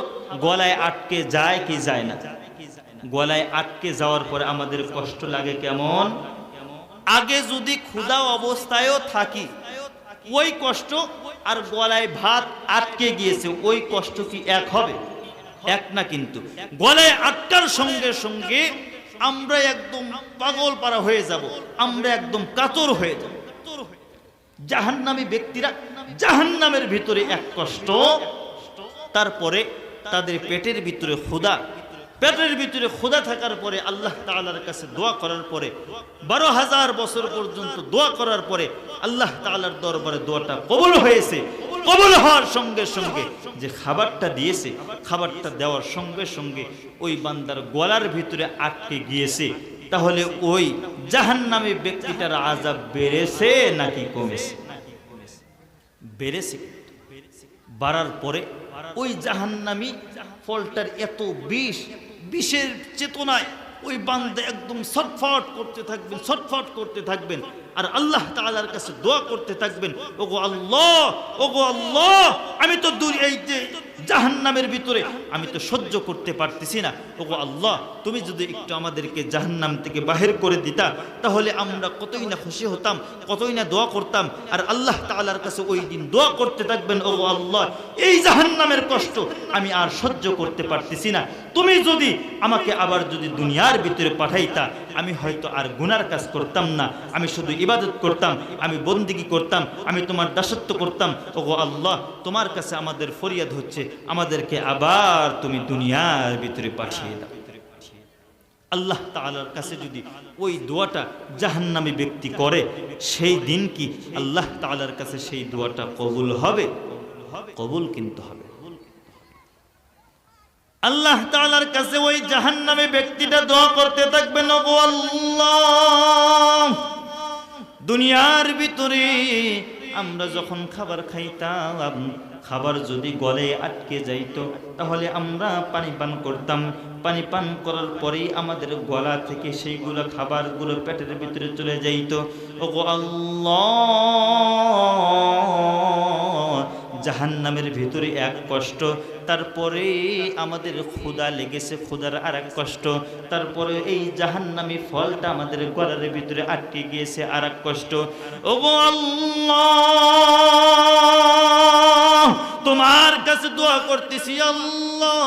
গলায় আটকে যায় কি যায় না? গলায় আটকে যাওয়ার পরে আমাদের কষ্ট লাগে কেমন? আগে যদি ক্ষুধা অবস্থায়ও থাকি ওই কষ্ট আর গলায় ভাত আটকে গিয়েছে, ওই কষ্ট কি এক হবে? এক না। কিন্তু গলায় আটকার সঙ্গে সঙ্গে আমরা একদম পাগল পারা হয়ে যাব, আমরা একদম কাতর হয়ে যাব। জাহান্নামী ব্যক্তিরা জাহান্নামের ভিতরে এক কষ্ট, তারপরে তাদের পেটের ভিতরে ক্ষুধা, পেটের ভিতরে ক্ষুধা থাকার পরে আল্লাহ তাআলার কাছে দোয়া করার পরে 12,000 বছর পর্যন্ত দোয়া করার পরে আল্লাহ তাআলার দরবারে দোয়াটা কবুল হয়েছে। কবুল হওয়ার সঙ্গে সঙ্গে যে খাবারটা দিয়েছে, খাবারটা দেওয়ার সঙ্গে সঙ্গে ওই বান্দার গলার ভিতরে আটকে গিয়েছে। তাহলে ওই জাহান্নামী ব্যক্তিটার আযাব বেড়েছে নাকি কমেছে? বেড়েছে। বাড়ার পরে ওই জাহান্নামী ফলটার এত বিষ, বিষের চেতনায় ওই বান্দা একদম ছটফট করতে থাকবেন, ছটফট করতে থাকবেন আর আল্লাহ তাআলার কাছে দোয়া করতে থাকবেন, ওগো আল্লাহ, ওগো আল্লাহ, আমি তো এই যে জাহান্নামের ভিতরে আমি তো সহ্য করতে পারতেছি না, ওগো আল্লাহ, তুমি যদি একটু আমাদেরকে জাহান্নাম থেকে বাহির করে দিতা তাহলে আমরা কতই না খুশি হতাম, কতই না দোয়া করতাম। আর আল্লাহ তাআলার কাছে ওই দিন দোয়া করতে থাকবেন, ওগো আল্লাহ, এই জাহান্নামের কষ্ট আমি আর সহ্য করতে পারতেছি না, তুমি যদি আমাকে আবার যদি দুনিয়ার ভিতরে পাঠাইতা আমি হয়তো আর গুনার কাজ করতাম না, আমি শুধু ইবাদত করতাম, আমি বন্দেগী করতাম, আমি তোমার দাসত্ব করতাম। ওগো আল্লাহ, তোমার কাছে আমাদের ফরিয়াদ হচ্ছে, আমাদেরকে আবার তুমি দুনিয়ার ভিতরে পাঠিয়ে দাও। আল্লাহ তাআলার কাছে যদি ওই দোয়াটা জাহান্নামী ব্যক্তি করে, সেই দিন কি আল্লাহ তাআলার কাছে সেই দোয়াটা কবুল হবে? কবুল কিন্তু হবে। আল্লাহ তাআলার কাছে ওই জাহান্নামী ব্যক্তিটা দোয়া করতে থাকবেন, ওগো আল্লাহ, দুনিয়ার ভিতরে আমরা যখন খাবার খাইতাম, খাবার যদি গলে আটকে যাইতো তাহলে আমরা পানি পান করতাম, পানি পান করার পরেই আমাদের গলা থেকে সেইগুলো খাবারগুলো পেটের ভিতরে চলে যাইতো। ওগো আল্লাহ, জাহান্নামের ভিতরে এক কষ্ট, তারপরে আমাদের ক্ষুধা লেগেছে, ক্ষুধার আর এক কষ্ট, তারপরে এই জাহান্নামী ফলটা আমাদের গলার ভিতরে আটকে গিয়েছে, আর এক কষ্ট। ওগো আল্লাহ, তোমার কাছে দোয়া করতেছি, আল্লাহ,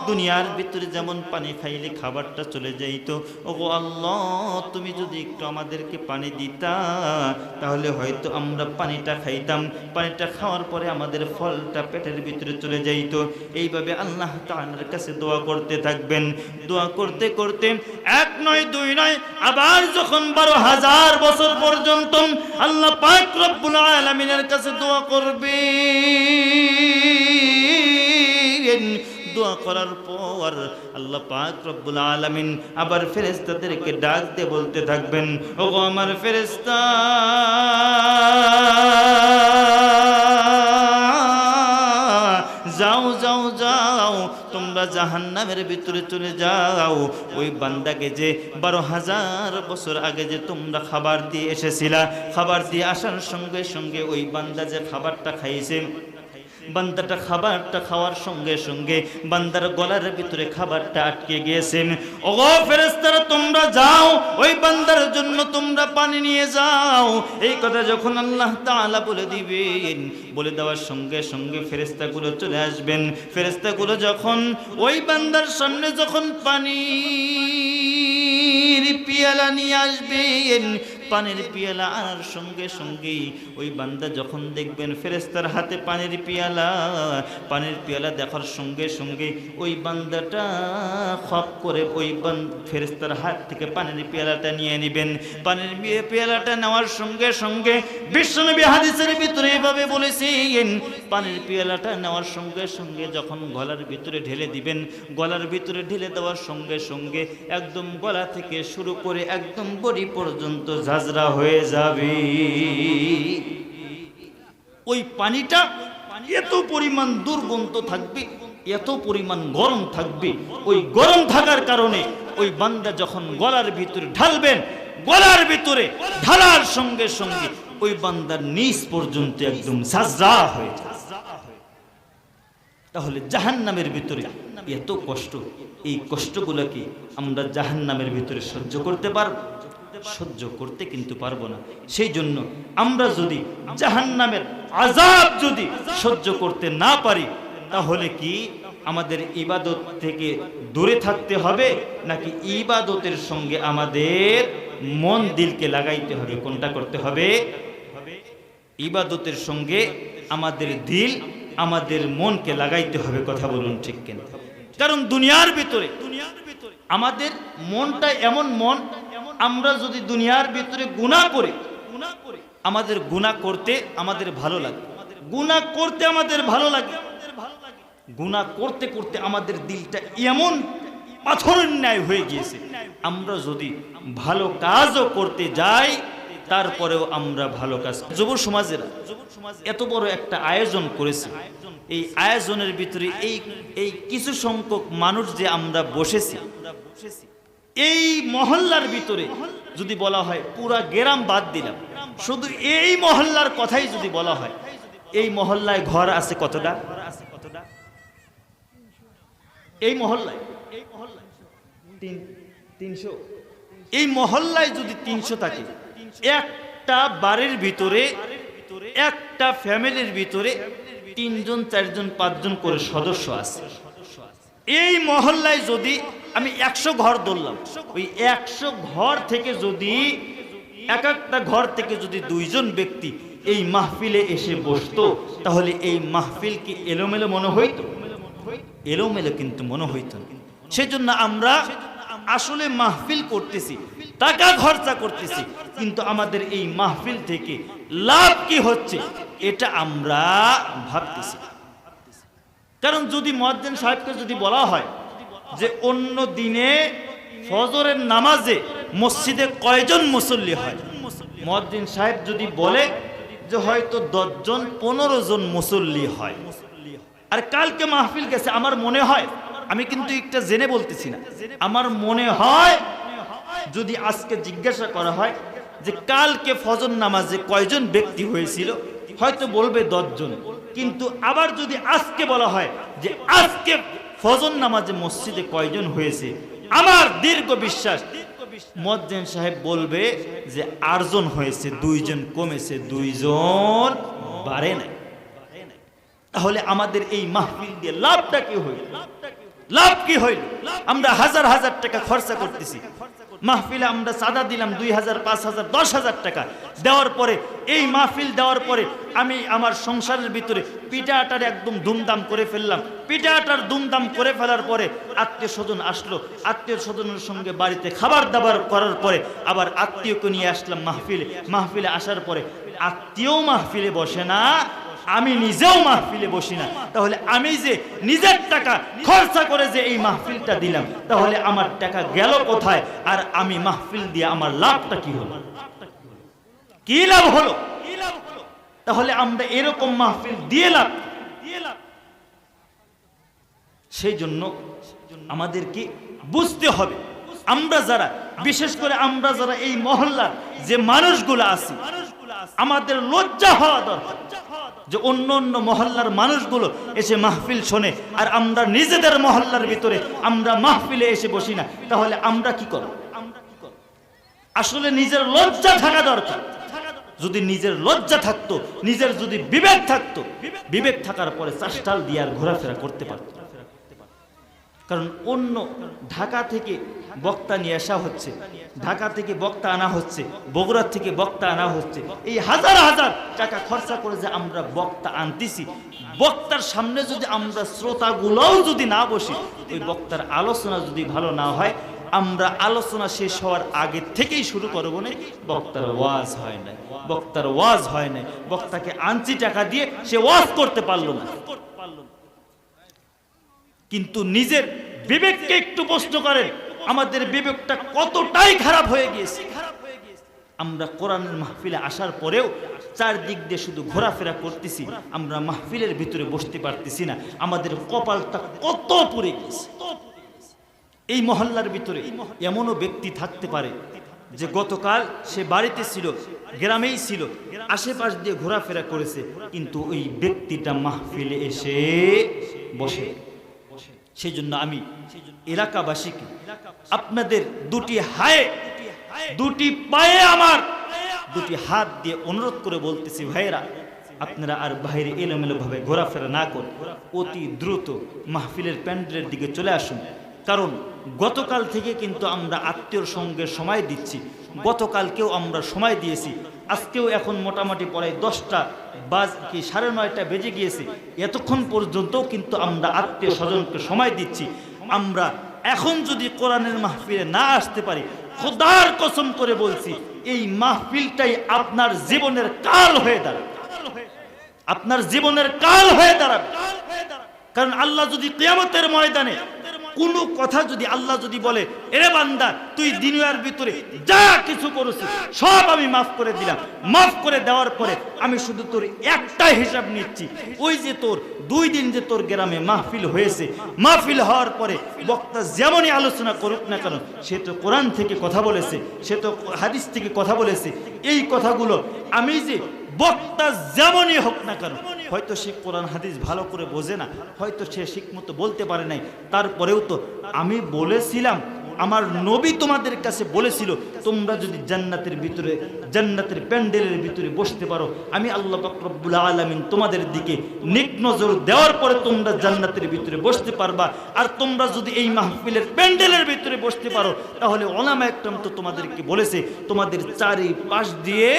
দুনিয়ার ভিতরে যেমন পানি খাইলে খাবারটা চলে যাইতো, ওগো আল্লাহ, তুমি যদি একটু আমাদেরকে পানি দিতা তাহলে হয়তো আমরা পানিটা খাইতাম, পানিটা খাওয়ার পরে আমাদের ফলটা পেটের ভিতরে চলে যাইতো। এইভাবে আল্লাহ তাআলার কাছে দোয়া করতে থাকবেন। দোয়া করতে করতে এক নয়, দুই নয়, আবার যখন 12,000 বছর পর্যন্ত আল্লাহ পাক রব্বুল আলামিনের কাছে দোয়া করবেন, দোয়া করার পর আল্লাহ পাক রব্বুল আলামিন আবার ফেরেশতাদেরকে ডাক দিয়ে বলতে থাকবেন, ওগো আমার ফেরেশতা, যাও যাও যাও, তোমরা জাহান্নামের ভিতরে চলে যাও। ওই বান্দাকে যে 12,000 বছর আগে যে তোমরা খাবার দিয়ে এসেছিলা, খাবার দিয়ে আসার সঙ্গে সঙ্গে ওই বান্দা যে খাবারটা খাইছে, বান্দাটা খাবারটা খাওয়ার সঙ্গে সঙ্গে বান্দার গলার ভিতরে খাবারটা আটকে গিয়েছেন। ওগো ফেরেশতারা, তোমরা যাও, ওই বান্দার জন্য তোমরা পানি নিয়ে যাও। এই কথা যখন আল্লাহ তাআলা বলে দিবেন, বলে দেওয়ার সঙ্গে সঙ্গে ফেরেশতাগুলো চলে আসবেন। ফেরেশতাগুলো যখন ওই বান্দার সামনে যখন পানির পিয়ালা নিয়ে আসবেন, পানির পিয়ালা আনার সঙ্গে সঙ্গেই ওই বান্দা যখন দেখবেন ফেরেশতার হাতে পানির পিয়ালা, পানির পিয়ালা দেখার সঙ্গে সঙ্গে ওই বান্দাটা খপ করে ওই ফেরেশতার হাত থেকে পানির পিয়ালাটা নিয়ে নেবেন। পানির পিয়ালাটা নেওয়ার সঙ্গে সঙ্গে বিশ্বনবী হাদিসের ভিতরে এভাবে বলেছেন, পানির পিয়ালাটা নেওয়ার সঙ্গে সঙ্গে যখন গলার ভিতরে ঢেলে দিবেন, গলার ভিতরে ঢেলে দেওয়ার সঙ্গে সঙ্গে একদম গলা থেকে শুরু করে একদম বডি পর্যন্ত ঝাঁঝরা হয়ে যাবে। ওই পানিটা এত পরিমাণ দুর্গন্ধ থাকবে, এত পরিমাণ গরম থাকবে, ওই গরম থাকার কারণে ওই বান্দা যখন গলার ভিতরে ঢালবেন, গলার ভিতরে ঢালার সঙ্গে সঙ্গে ওই বান্দার নিচ পর্যন্ত একদম ঝাঁঝরা হয়ে যায়। তাহলে জাহান্নামের ভিতরে এত কষ্ট, এই কষ্টগুলোকে আমরা জাহান্নামের ভিতরে সহ্য করতে পারব? সহ্য করতে কিন্তু পারবো না। সেই জন্য আমরা যদি জাহান্নামের আযাব যদি সহ্য করতে না পারি, তাহলে কি আমাদের ইবাদত থেকে দূরে থাকতে হবে, নাকি ইবাদতের সঙ্গে আমাদের মন দিলকে লাগাইতে হবে? কোনটা করতে হবে? ইবাদতের সঙ্গে আমাদের দিল, আমাদের মনকে লাগাইতে হবে। কথা বলুন ঠিক কিনা? কারণ দুনিয়ার ভিতরে আমাদের মনটা এমন মন, আমরা যদি দুনিয়ার ভিতরে গুনাহ করি, আমাদের গুনাহ করতে আমাদের ভালো লাগে, গুনাহ করতে আমাদের ভালো লাগে, গুনাহ করতে করতে আমাদের দিলটা এমন পাথরের ন্যায় হয়ে গিয়েছে। আমরা যদি ভালো কাজও করতে যাই, তারপরেও আমরা ভালো কাজ। যুব সমাজেরা এত বড় একটা আয়োজন করেছে, এই আয়োজনের ভিতরে এই কিছু সংখ্যক মানুষ যে আমরা বসেছি, এই মহল্লার ভিতরে যদি বলা হয়, পুরা গ্রাম বাদ দিলাম, শুধু এই মহল্লার কথাই যদি বলা হয়, এই মহল্লায় ঘর আছে কতটা? এই মহল্লায় 300। এই মহল্লায় যদি 300 থাকে, একটা বাড়ির ভিতরে, একটা ফ্যামিলির ভিতরে 3 জন 4 জন 5 জন করে সদস্য আছে। এই মহল্লায় যদি আমি 100 ঘর ধরলাম, ওই 100 ঘর থেকে যদি এক একটা ঘর থেকে যদি 2 জন ব্যক্তি এই মাহফিলে এসে বসতো, তাহলে এই মাহফিল কি এলোমেলো মনে হইতো? এলোমেলো কিন্তু মনে হইতো। সেজন্য আমরা আসলে মাহফিল করতেছি, টাকা খরচা করতেছি, কিন্তু আমাদের এই মাহফিল থেকে লাভ কি হচ্ছে এটা আমরা ভাবতেছি। কারণ যদি মুয়াজ্জিন সাহেবকে যদি বলা হয় যে অন্য দিনে ফজরের নামাজে মসজিদে কয়জন মুসল্লি হয়, মুয়াজ্জিন সাহেব যদি বলে যে হয়তো 10 জন 15 জন মুসল্লি হয়, আর কালকে মাহফিল গেছে, আমার মনে হয়, আমি কিন্তু একটা জেনে বলতেছি না, আমার মনে হয় যদি আজকে জিজ্ঞাসা করা হয় যে কালকে ফজর নামাজে কয়জন ব্যক্তি হয়েছিল, হয়তো বলবে 10 জন। কিন্তু আবার যদি আজকে বলা হয় যে আজকে ফজর নামাজে মসজিদে কয়জন হয়েছে, আমার দীর্ঘ বিশ্বাস মুয়াজ্জিন সাহেব বলবে যে 8 জন হয়েছে, 2 জন কমেছে, 2 জন বাড়ে নাই। তাহলে আমাদের এই মাহফিল দিয়ে লাভটা কি হইল? লাভ কি হইল? আমরা হাজার হাজার টাকা খরচা করতেছি মাহফিলে, আমরা চাঁদা দিলাম 2000, 5000, 10,000 টাকা দেওয়ার পরে, এই মাহফিল দেওয়ার পরে আমি আমার সংসারের ভিতরে পিঠা আটার একদম ধুমধাম করে ফেললাম। পিঠা আটার ধুমধাম করে ফেলার পরে আত্মীয় স্বজন আসলো, আত্মীয় স্বজনের সঙ্গে বাড়িতে খাবার দাবার করার পরে আবার আত্মীয়কে নিয়ে আসলাম মাহফিলে। মাহফিলে আসার পরে আত্মীয় মাহফিলে বসে না, আমি নিজেও মাহফিলে বসি না। তাহলে আমি যে নিজের টাকা খরচা করে যে এই মাহফিলটা দিলাম, তাহলে আমার টাকা গেল কোথায়? আর আমি মাহফিল দিয়ে আমার লাভটা কি হলো? কি লাভ হলো? তাহলে আমরা এরকম মাহফিল দিয়ে লাভ। সেই জন্য আমাদেরকে বুঝতে হবে, আমরা যারা, বিশেষ করে আমরা যারা এই মহল্লার যে মানুষগুলো আছি, আমাদের লজ্জা হওয়া দরকার যে অন্য অন্য মহল্লার মানুষগুলো এসে মাহফিল শোনে, আর আমরা নিজেদের মহল্লার ভিতরে আমরা মাহফিলে এসে বসি না। তাহলে আমরা কি করব? আসলে নিজের লজ্জা থাকা দরকার। যদি নিজের লজ্জা থাকতো, নিজের যদি বিবেক থাকতো, বিবেক থাকার পরে চাষটাল দিয়ে আর ঘোরাফেরা করতে পারতো। কারণ অন্য ঢাকা থেকে বক্তা নিয়ে আসা হচ্ছে, ঢাকা থেকে বক্তা আনা হচ্ছে, বগুড়া থেকে বক্তা আনা হচ্ছে, এই হাজার হাজার টাকা খরচা করে যে আমরা বক্তা আনতেছি, বক্তার সামনে যদি আমরা শ্রোতাগুলোও যদি না বসি, ওই বক্তার আলোচনা যদি ভালো না হয়, আমরা আলোচনা শেষ হওয়ার আগে থেকেই শুরু করবো না, বক্তার ওয়াজ হয় না, বক্তার ওয়াজ হয় না, বক্তাকে আনছি টাকা দিয়ে, সে ওয়াজ করতে পারলো না। কিন্তু নিজের বিবেককে একটু প্রশ্ন করেন, আমাদের বিবেকটা কতটাই খারাপ হয়ে গিয়েছে। আমরা কোরআনের মাহফিলে আসার পরেও চারদিক দিয়ে শুধু ঘোরাফেরা করতেছি, আমরা মাহফিলের ভিতরে বসতে পারতেছি না। আমাদের কপালটা কত পুড়ে গেছে। এই মহল্লার ভিতরে এমনও ব্যক্তি থাকতে পারে যে গতকাল সে বাড়িতে ছিল, গ্রামেই ছিল, আশেপাশ দিয়ে ঘোরাফেরা করেছে, কিন্তু ওই ব্যক্তিটা মাহফিলে এসে বসে। সেই জন্য আমি এলাকাবাসীকে আপনাদের দুটি দুটি পায়ে আমার দুটি হাত দিয়ে অনুরোধ করে বলতেছি, ভাইরা আপনারা আর বাইরে এলোমেলো ভাবে ঘোরাফেরা না করে অতি দ্রুত মাহফিলের প্যান্ডেলের দিকে চলে আসুন। কারণ গতকাল থেকে কিন্তু আমরা আত্মীয়র সঙ্গে সময় দিচ্ছি, গতকালকেও আমরা সময় দিয়েছি, আজকেও এখন মোটামুটি পরে 10টা কি 9:30 বেজে গিয়েছে, এতক্ষণ পর্যন্তও কিন্তু আমরা আত্মীয় স্বজনকে সময় দিচ্ছি। আমরা এখন যদি কোরআনের মাহফিলে না আসতে পারি, খোদার কসম করে বলছি এই মাহফিলটাই আপনার জীবনের কাল হয়ে দাঁড়াবে, আপনার জীবনের কাল হয়ে দাঁড়াবে। কারণ আল্লাহ যদি কিয়ামতের ময়দানে কোনো কথা যদি আল্লাহ যদি বলে, এরে বান্দা তুই দুনিয়ার ভিতরে যা কিছু করেছিস সব আমি মাফ করে দিলাম, মাফ করে দেওয়ার পরে আমি শুধু তোর একটা হিসাব নিচ্ছি, ওই যে তোর 2 দিন যে তোর গ্রামে মাহফিল হয়েছে, মাহফিল হওয়ার পরে বক্তা যেমনই আলোচনা করুক না কেন, সে তো কোরআন থেকে কথা বলেছে, সে তো হাদিস থেকে কথা বলেছে, এই কথাগুলো আমি যে বক্তা যেমনই হোক না কেন, হয়তো সে কোরআন হাদিস ভালো করে বোঝে না, হয়তো সে ঠিকমতো বলতে পারে নাই, তারপরেও তো আমি বলেছিলাম, আমার নবী তোমাদের কাছে বলেছিল তোমরা যদি জান্নাতের ভিতরে জান্নাতের প্যান্ডেলের ভিতরে বসতে পারো, আমি আল্লাহ পাক রব্বুল আলামিন তোমাদের দিকে নেক নজর দেওয়ার পরে তোমরা জান্নাতের ভিতরে বসতে পারবা। আর তোমরা যদি এই মাহফিলের প্যান্ডেলের ভিতরে বসতে পারো, তাহলে উলামা একরাম তো তোমাদেরকে বলেছে তোমাদের চারিপাশ দিয়ে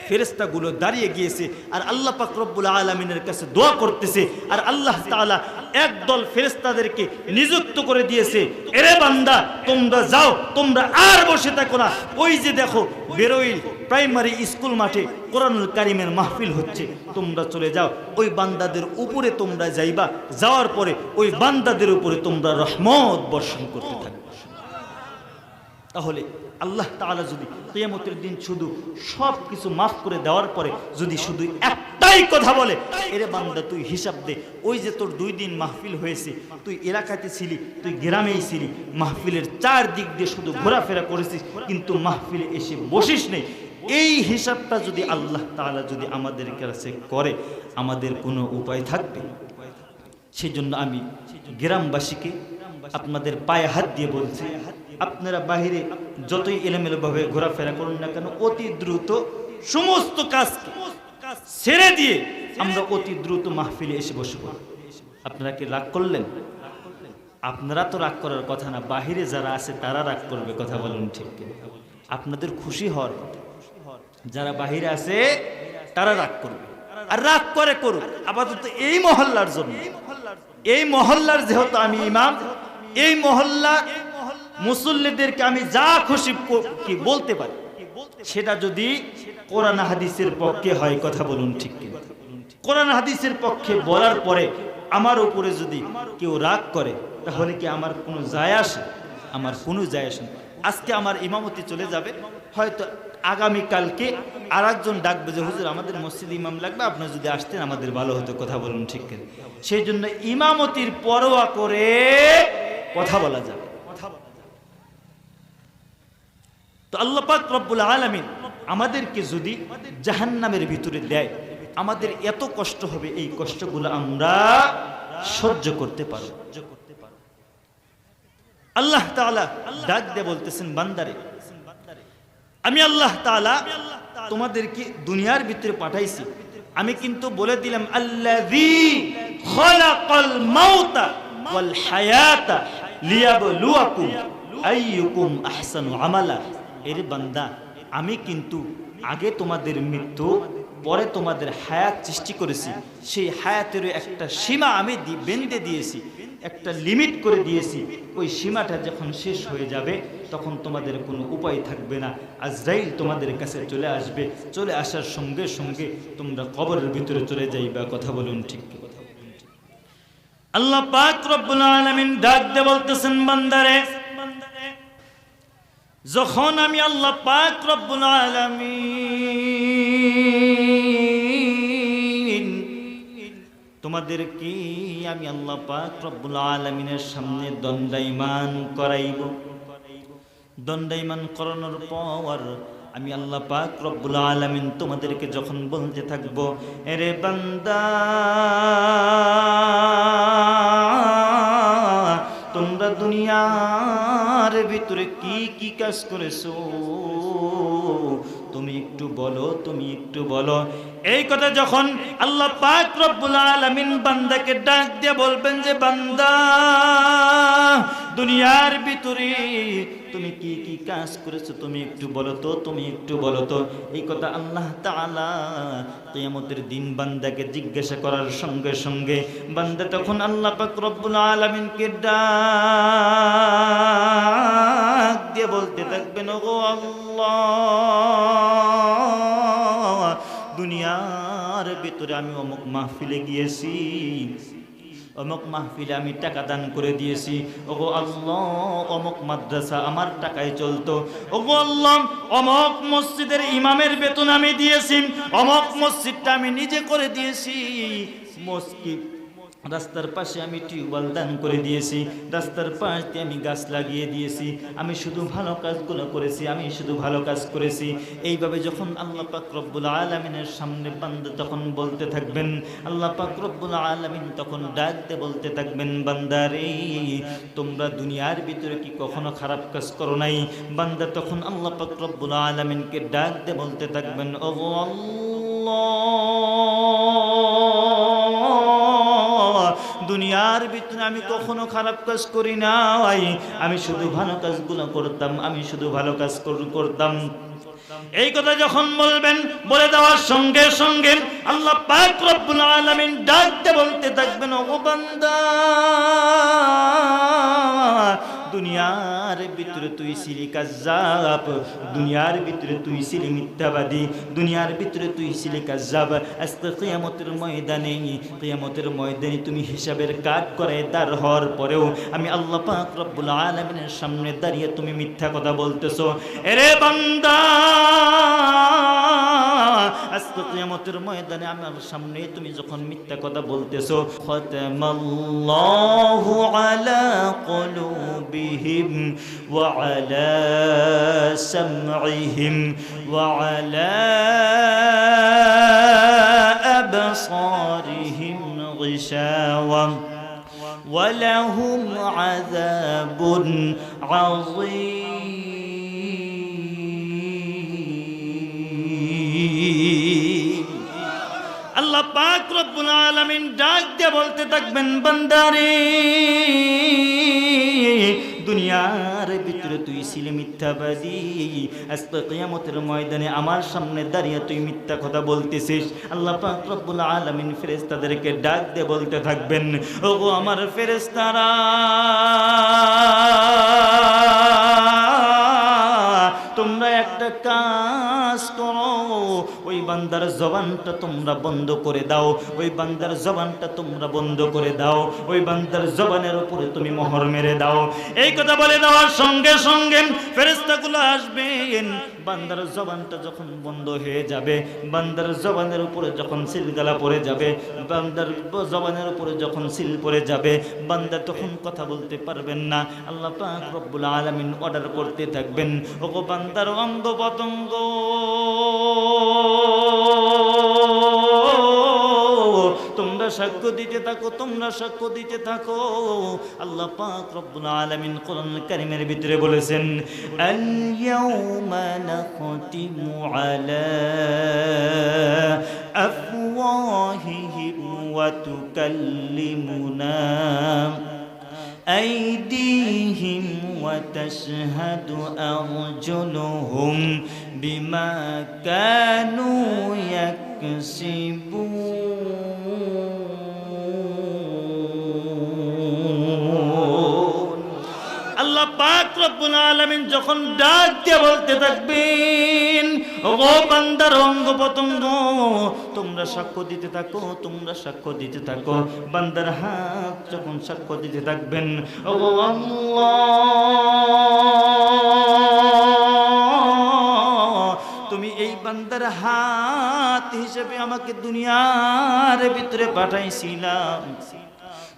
ফেরেশতাগুলো দাঁড়িয়ে গিয়েছে আর আল্লাহ পাক রব্বুল আলামিনের কাছে দোয়া করতেছে, আর আল্লাহ তাআলা একদল ফেরেশতাদেরকে নিযুক্ত করে দিয়েছে, এরে বান্দা তোমরা যাও, তোমরা আর বসে থাকো না, ওই যে দেখো বেরোইল প্রাইমারি স্কুল মাঠে কোরআনুল কারীমের মাহফিল হচ্ছে, তোমরা চলে যাও, ওই বান্দাদের উপরে তোমরা যাইবা, যাওয়ার পরে ওই বান্দাদের উপরে তোমরা রহমত বর্ষণ করতে থাকবে। তাহলে আল্লাহ তাআলা যদি কিয়ামতের দিন শুধু সব কিছু মাফ করে দেওয়ার পরে যদি শুধু একটাই কথা বলে, এরে বান্দা তুই হিসাব দে, ওই যে তোর 2 দিন মাহফিল হয়েছে, তুই এলাকাতে ছিলি, তুই গ্রামেই ছিলি, মাহফিলের 4 দিক দিয়ে শুধু ঘোরাফেরা করেছিস, কিন্তু মাহফিলে এসে বসিস নেই, এই হিসাবটা যদি আল্লাহ তাআলা যদি আমাদের কাছে করে, আমাদের কোনো উপায় থাকবে? সেই জন্য আমি গ্রামবাসীকে আপনাদের পায়ে হাত দিয়ে বলছি, আপনারা বাহিরে যতই এলোমেলোভাবে ঘোরাফেরা করুন না কেন, অতি দ্রুত সমস্ত কাজকে ছেড়ে দিয়ে আমরা অতি দ্রুত মাহফিলে এসে বসবো। আপনারা কি রাগ করলেন? আপনারা তো রাগ করার কথা না, বাহিরে যারা আছে তারা রাগ করবে, কথা বলুন ঠিক কিনা? আপনাদের খুশি হওয়ার কথা, যারা বাহিরে আছে তারা রাগ করবে, আর রাগ করে করুক, আপাতত এই মহল্লার জন্য, এই মহল্লার যেহেতু আমি ইমাম, এই মহল্লা মুসল্লিদেরকে আমি যা খুশি কি বলতে পারি, সেটা যদি কোরআন হাদিসের পক্ষে হয়, কথা বলুন ঠিক কিনা? কোরআন হাদিসের পক্ষে বলার পরে আমার উপরে যদি কেউ রাগ করে, তাহলে কি আমার কোনো যায় আসে? আমার কোনো যায় আসে না। আজকে আমার ইমামতি চলে যাবে, হয়তো আগামীকালকে আর একজন ডাকবে যে হুজুর আমাদের মসজিদে ইমাম লাগবে, আপনার যদি আসতেন আমাদের ভালো হতো, কথা বলুন ঠিক কিনা? সেই জন্য ইমামতির পরোয়া করে কথা বলা যাবে। তো আল্লাহ পাক রব্বুল আলামিন আমাদেরকে যদি জাহান্নামের ভিতরে দেয়, আমাদের এত কষ্ট হবে, এই কষ্টগুলো আমরা সহ্য করতে পারব। আল্লাহ তাআলা ডাক দিয়ে বলতেছেন, বান্দারে আমি আল্লাহ তাআলা তোমাদেরকে দুনিয়ার ভিতরে পাঠাইছি, আমি কিন্তু বলে দিলাম আল্লাযী খালাকাল মাউতা ওয়াল হায়াতা লিয়াবলুয়াকুম আইয়ুকুম আহসানু আমালা। এরে বান্দা, আমি কিন্তু আগে তোমাদের মৃত্যু, পরে তোমাদের হায়াত সৃষ্টি করেছি, সেই হায়াতের একটা সীমা আমি বেঁধে দিয়েছি, একটা লিমিট করে দিয়েছি, ওই সীমাটা যখন শেষ হয়ে যাবে তখন তোমাদের কোনো উপায় থাকবে না, আজরাইল তোমাদের কাছে চলে আসবে, চলে আসার সঙ্গে সঙ্গে তোমরা কবরের ভিতরে চলে যাইবা, কথা বলুন ঠিক কি? আল্লাহ পাক রব্বুল আলামিন ডাক দিয়ে বলতেছেন, বান্দারে যখন আমি আল্লাহ পাক রব্বুল আলামিন তোমাদেরকে আমি আল্লাহ পাক রব্বুল আলামিনের সামনে দণ্ডায়মান করাইব, দণ্ডায়মান করানোর পর আমি আল্লাহ পাক রব্বুল আলামিন তোমাদেরকে যখন বলতে থাকব, এরে বান্দা তোমরা দুনিয়ার ভিতরে কি কি কাজ করেছো তুমি একটু বলো, তুমি একটু বলো। এই কথা যখন আল্লাহ পাক রব্বুল আলামিন বান্দাকে ডাক দিয়ে বলবেন যে বান্দা দুনিয়ার ভিতরে তুমি কি কি কাজ করেছো তুমি একটু বলো তো, তুমি একটু বলো তো। এই কথা আল্লাহ তাআলা কিয়ামতের দিন বান্দাকে জিজ্ঞাসা করার সঙ্গে সঙ্গে বান্দা তখন আল্লাহ পাক রব্বুল আলামিনকে ডাক দিয়ে বলতে থাকবেন, ওগো আল্লাহ দুনিয়ার ভিতরে আমি অমুক মাহফিলে গিয়েছি, অমুক মাহফিলে আমি টাকা দান করে দিয়েছি। ওগো আল্লাহ অমুক মাদ্রাসা আমার টাকায় চলতো। ওগো আল্লাহ অমুক মসজিদের ইমামের বেতন আমি দিয়েছি, অমুক মসজিদটা আমি নিজে করে দিয়েছি। মসজিদ রাস্তার পাশে আমি টিউবওয়েল দান করে দিয়েছি, রাস্তার পাশ দিয়ে আমি গাছ লাগিয়ে দিয়েছি। আমি শুধু ভালো কাজগুলো করেছি, আমি শুধু ভালো কাজ করেছি। এইভাবে যখন আল্লাহ পাক রব্বুল আলামিনের সামনে বান্দা তখন বলতে থাকবেন, আল্লাহ পাক রব্বুল আলামিন তখন ডাক দিয়ে বলতে থাকবেন, বান্দারে তোমরা দুনিয়ার ভিতরে কি কখনো খারাপ কাজ করো নাই? বান্দা তখন আল্লাহ পাক রব্বুল আলামিনকে ডাক দিয়ে বলতে থাকবেন, ওগো আল্লাহ দুনিয়ার ভিতরে আমি কখনো খারাপ কাজ করি নাই, আমি শুধু ভালো কাজগুলো করতাম, আমি শুধু ভালো কাজ করতাম। এই কথা যখন বলবেন, বলে দেওয়ার সঙ্গে সঙ্গে আল্লাহ পাক রব্বুল আলামিন ডাকতে বলতে থাকবেন, ওগো বান্দা দুনিয়ার ভিতরে তুই ছিলি কাজ্জাব, দুনিয়ার ভিতরে তুই ছিলি মিথ্যাবাদী, দুনিয়ার ভিতরে তুই ছিলি কাজ্জাব। আজকে কিয়ামতের ময়দানে তুমি হিসাবের কাজ করে দাঁড় হওয়ার পরেও আমি আল্লাহ পাক রব্বুল আলামিনের সামনে দাঁড়িয়ে তুমি মিথ্যা কথা বলতেছো। এরে বান্দা আজকে কিয়ামতের ময়দানে আমার সামনে তুমি যখন মিথ্যা কথা বলতেছো, খাতামাল্লাহু আলা কুলুবিহিম ওয়া আলা সামঈহিম ওয়া আলা আবসারিহিম গিশাওয়া ওয়া লাহুম আযাবুন আযীম। আল্লাহ পাক রব্বুল আলামিন ডাক দিয়ে বলতে থাকবেন, বান্দারে দুনিয়ার ভিতরে তুই ছিলি মিথ্যাবাদী, আজকে কিয়ামতের ময়দানে আমার সামনে দাঁড়িয়ে তুই মিথ্যা কথা বলতেছিস। আল্লাহ পাক রব্বুল আলামিন ফেরেশতাদেরকে ডাক দিয়ে বলতে থাকবেন, ওগো আমার ফেরেশতারা তোমরা একটা কাজ করো, ওই বান্দার জবানটা তোমরা বন্ধ করে দাও, ওই বান্দার জবানটা তোমরা বন্ধ করে দাও, ওই বান্দার জবানের উপরে তুমি মোহর মেরে দাও। এই কথা বলে দেওয়ার সঙ্গে সঙ্গে ফেরেশতাগুলো আসবেন, বান্দার জবানটা যখন বন্ধ হয়ে যাবে, বান্দার জবানের উপরে যখন সিলগালা পড়ে যাবে, বান্দার জবানের উপরে যখন সিল পড়ে যাবে, বান্দা তখন কথা বলতে পারবেন না। আল্লাহ পাক রব্বুল আলামিন অর্ডার করতে থাকবেন, ওগো বান্দার অঙ্গ পতঙ্গ তোমরা সাক্ষ্য দিতে থাকো, তোমরা সাক্ষ্য দিতে থাকো। আল্লাহ পাক রব্বুল আলামিন কোরআন কারীমের ভিতরে বলেছেন, আল ইয়াউমা নাখতিমু আলা আফওয়াহিহিম ওয়া তুকাল্লিমুনা أيديهم وتشهد أرجلهم بما كانوا يكسبون। আল্লাহ পাক রব্বুল আলামিন যখন ডাক দিয়ে বলতে থাকবেন, ওগো বান্দার অঙ্গ পতঙ্গ তোমরা সাক্ষ্য দিতে থাকো, তোমরা সাক্ষ্য দিতে থাকো। বান্দার হাত যখন সাক্ষ্য দিতে থাকবেন, ওগো আল্লাহ তুমি এই বান্দার হাত হিসেবে আমাকে দুনিয়ার ভিতরে পাঠাইছিলাম,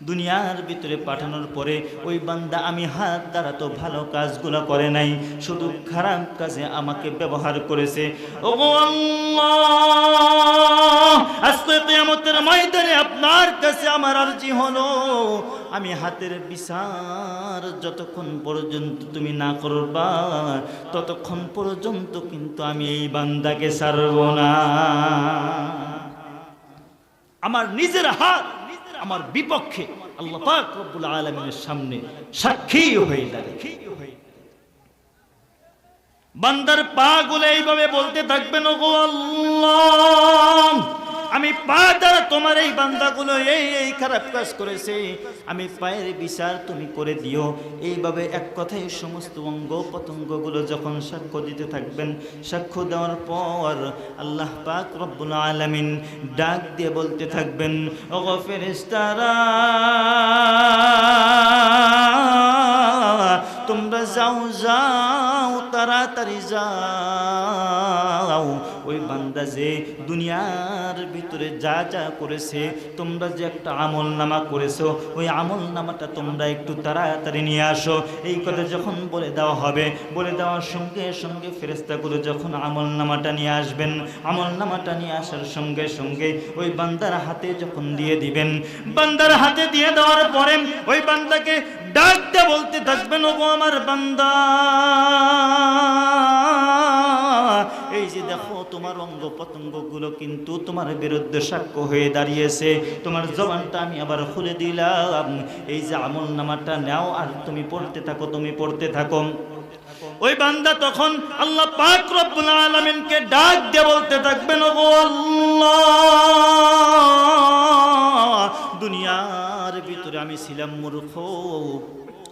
দুনিয়ার ভিতরে পাঠানোর পরে ওই বান্দা আমি হাত দ্বারা তো ভালো কাজগুলো করে নাই, শুধু খারাপ কাজে আমাকে ব্যবহার করেছে। ওগো আল্লাহ, আজকে কিয়ামতের ময়দানে আপনার কাছে আমার আরজি হলো, আমি হাতের বিচার যতক্ষণ পর্যন্ত তুমি না করবা ততক্ষণ পর্যন্ত কিন্তু আমি এই বান্দাকে ছাড়ব না। আমার নিজের হাত আমার বিপক্ষে আল্লাহ পাক রব্বুল আলামিনের সামনে সাক্ষী হয়ে দাঁড়ায়। বান্দার পা গুলো এইভাবে বলতে থাকবেন, ওগো আল্লাহ, আমি পা দ্বারা তোমার এই বান্দাগুলো এই খারাপ কাজ করেছে, আমি পায়ের বিচার তুমি করে দিও। এইভাবে এক কথায় সমস্ত অঙ্গ প্রত্যঙ্গগুলো যখন সাক্ষ্য দিতে থাকবেন, সাক্ষ্য দেওয়ার পর আল্লাহ পাক রব্বুল আলামিন ডাক দিয়ে বলতে থাকবেন, ওগো ফেরেশতারা, তোমরা যাও যাও, তাড়াতাড়ি যাও, ওই বান্দা যে দুনিয়ার ভিতরে যা যা করেছে, তোমরা যে একটা আমল নামা করেছো, ওই আমল নামাটা তোমরা একটু তাড়াতাড়ি নিয়ে আসো। এই কথা যখন বলে দেওয়া হবে, বলে দেওয়ার সঙ্গে সঙ্গে ফেরেশতাগুলো যখন আমল নামাটা নিয়ে আসবেন, আমল নামাটা নিয়ে আসার সঙ্গে সঙ্গে ওই বান্দার হাতে যখন দিয়ে দিবেন, বান্দার হাতে দিয়ে দেওয়ার পরে ওই বান্দাকে ডাক দিয়ে বলতে থাকবেন, ওগো আমার বান্দা, এই যে দেখো তোমার অঙ্গ প্রত্যঙ্গগুলো কিন্তু তোমার বিরুদ্ধে সাক্ষ্য হয়ে দাঁড়িয়েছে, তোমার জবানটা আমি আবার খুলে দিলাম, এই যে আমল নামাটা নাও আর তুমি পড়তে থাকো, তুমি পড়তে থাকো। ওই বান্দা তখন আল্লাহ পাক রব্বুল আলামিনকে ডাক দিয়ে বলতে থাকবেন, ওগো আল্লাহ, দুনিয়ার ভিতরে আমি ছিলাম মূর্খ,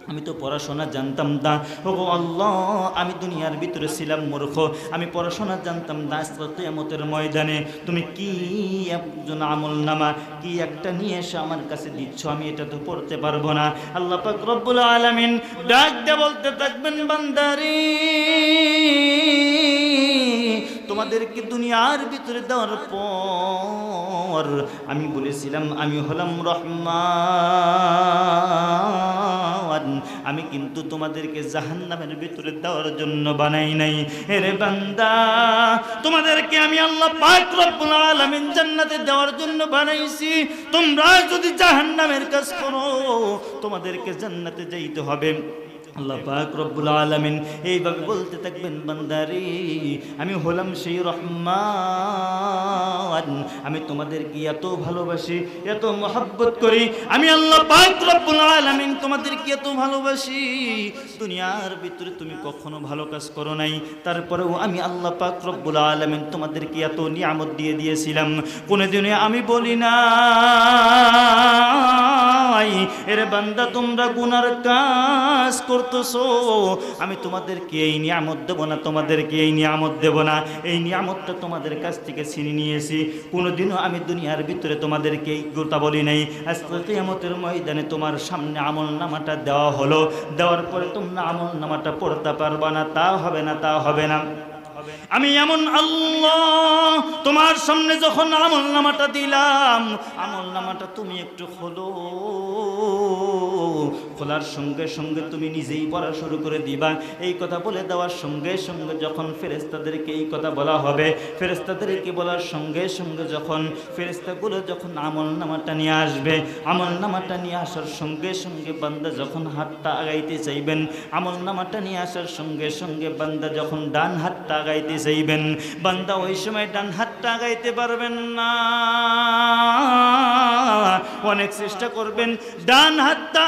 আমি তো পড়াশোনা জানতাম না। ওগো আল্লাহ, আমি দুনিয়ার ভিতরে ছিলাম মূর্খ, আমি পড়াশোনা জানতাম না। কিয়ামতের ময়দানে তুমি কি একজন আমল নামা কি একটা নিয়ে এসে আমার কাছে দিচ্ছ, আমি এটা তো পড়তে পারবো না। আল্লাহ পাক রব্বুল আলামিন ডাক দিয়ে বলতে থাকবেন, বান্দারে, তোমাদেরকে দুনিয়ার ভিতরে দেওয়ার পর আমি বলেছিলাম আমি হলাম রহমান, আমি কিন্তু তোমাদেরকে জাহান্নামের ভিতরে দেওয়ার জন্য বানাই নাই। এরে বান্দা, তোমাদেরকে আমি আল্লাহ পাক রব্বুল আলামিন জান্নাতে দেওয়ার জন্য বানাইছি। তোমরা যদি জাহান্নামের কাজ করো, তোমাদেরকে জান্নাতে যাইতে হবে। আল্লাহ পাক রব্বুল আলামিন এইভাবে বলতে থাকবেন, বান্দারে, আমি হলাম সেই রহমান, আমি তোমাদেরকে এত ভালোবাসি, এত মহব্বত করি, আমি আল্লাহ পাক রব্বুল আলামিন তোমাদেরকে এত ভালোবাসি। দুনিয়ার ভিতরে তুমি কখনো ভালো কাজ করো নাই, তারপরেও আমি আল্লাহ পাক রব্বুল আলামিন তোমাদেরকে এত নিয়ামত দিয়ে দিয়েছিলাম, কোনোদিনই আমি বলি না এরে বান্দা তোমরা গুনার কাজ করতেছো, আমি তোমাদেরকে এই নিয়ামত দেবো না, তোমাদেরকে এই নিয়ামত দেবো না। এই নিয়ামতটা তোমাদের কাছ থেকে ছিনিয়ে নিয়েছি। কোনোদিনও আমি দুনিয়ার ভিতরে তোমাদেরকে এই কথা বলি নাই। আজকে কিয়ামতের ময়দানে তোমার সামনে আমল নামাটা দেওয়া হলো, দেওয়ার পরে তোমরা আমল নামাটা পড়তে পারবা না, তা হবে না, তা হবে না। আমি এমন আল্লাহ, তোমার সামনে যখন আমল নামাটা দিলাম, আমল নামাটা তুমি একটু খোলো, খোলার সঙ্গে সঙ্গে তুমি নিজেই পড়া শুরু করে দিবা। এই কথা বলে দেওয়ার সঙ্গে সঙ্গে যখন ফেরেশতাদেরকে এই কথা বলা হবে, ফেরেশতাদেরকে বলার সঙ্গে সঙ্গে যখন ফেরেশতাগুলো যখন আমল নামাটা নিয়ে আসবে, আমল নামাটা নিয়ে আসার সঙ্গে সঙ্গে বান্দা যখন হাতটা আগাইতে চাইবেন, আমল নামাটা নিয়ে আসার সঙ্গে সঙ্গে বান্দা যখন ডান হাতটা আগাইতে চাইবেন, বান্দা ওই সময় ডান হাতটা আগাইতে পারবেন না। অনেক চেষ্টা করবেন, ডান হাতটা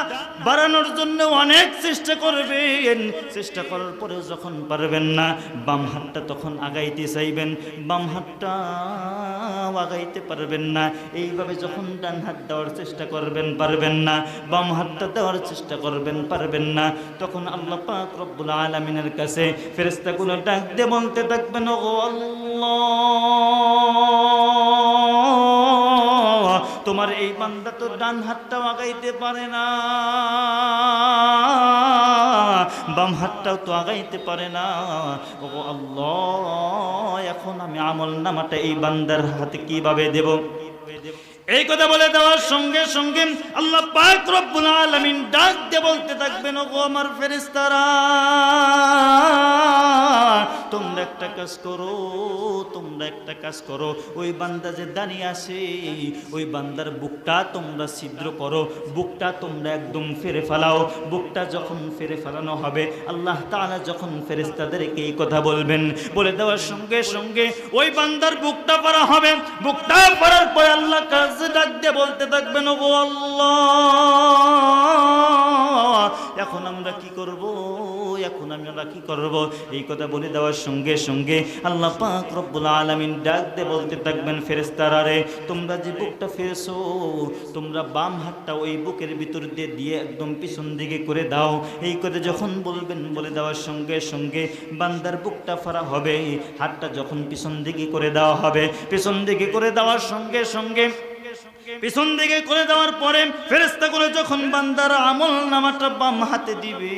বাড়ানোর জন্য অনেক চেষ্টা করবেন, চেষ্টা করার পরেও যখন পারবেন না, বাম হাতটা তখন আগাইতে চাইবেন, বাম হাতটা আগাইতে পারবেন না। এইভাবে যখন ডান হাত দেওয়ার চেষ্টা করবেন, পারবেন না, বাম হাতটা দেওয়ার চেষ্টা করবেন, পারবেন না, তখন আল্লাহ পাক রব্বুল আলামিনের কাছে ফেরেশতাগুলো ডাক দিয়ে বলতে থাকবেন, ও আল্লাহ, তোমার এই বান্দা তো ডান হাতটাও আগাইতে পারে না, বাম হাতটাও তো আগাইতে পারে না। ও আল্লাহ, এখন আমি আমল নামাটা এই বান্দার হাতে কিভাবে দেব? এই কথা বলে দেওয়ার সঙ্গে সঙ্গে আল্লাহ পাক রব্বুল আলামিন ডাক দিয়ে বলতে থাকবেন, ওগো আমার ফেরেশতারা, তোমরা একটা কাজ করো, তোমরা একটা কাজ করো, ওই বান্দা যে দাঁড়িয়ে আসে ওই বান্দার বুকটা তোমরা ছিদ্র করো, বুকটা তোমরা একদম ফেরে ফেলাও। বুকটা যখন ফেরে ফেলানো হবে, আল্লাহ তাআলা যখন ফেরেশতাদেরকে এই কথা বলবেন, বলে দেওয়ার সঙ্গে সঙ্গে ওই বান্দার বুকটা ফাড়া হবে। বুকটা ফাড়ার পরে আল্লাহ কাছে ডাক দিয়ে বলতে থাকবেন, ওগো আল্লাহ, এখন আমরা কি করব, এখন আমরা কি করব? এই কথা বলে দেওয়ার সঙ্গে সঙ্গে আল্লাহ পাক রব্বুল আলামিন ডাক দিয়ে বলতে থাকবেন, ফেরেশতারা রে, তোমরা যে বুকটা ফেরেছো, তোমরা বাম হাতটা ওই বুকের ভিতর দিয়ে দিয়ে একদম পিছন দিকে করে দাও। এই কথা যখন বলবেন, বলে দেওয়ার সঙ্গে সঙ্গে বান্দার বুকটা ফাড়া হবে। হাতটা যখন পিছন দিকে করে দেওয়া হবে, পিছন দিকে করে দেওয়ার সঙ্গে সঙ্গে পিছন দিকে করে দেওয়ার পরে ফেরেশতাগুলো যখন বান্দার আমল নামাটা বাম হাতে দিবে,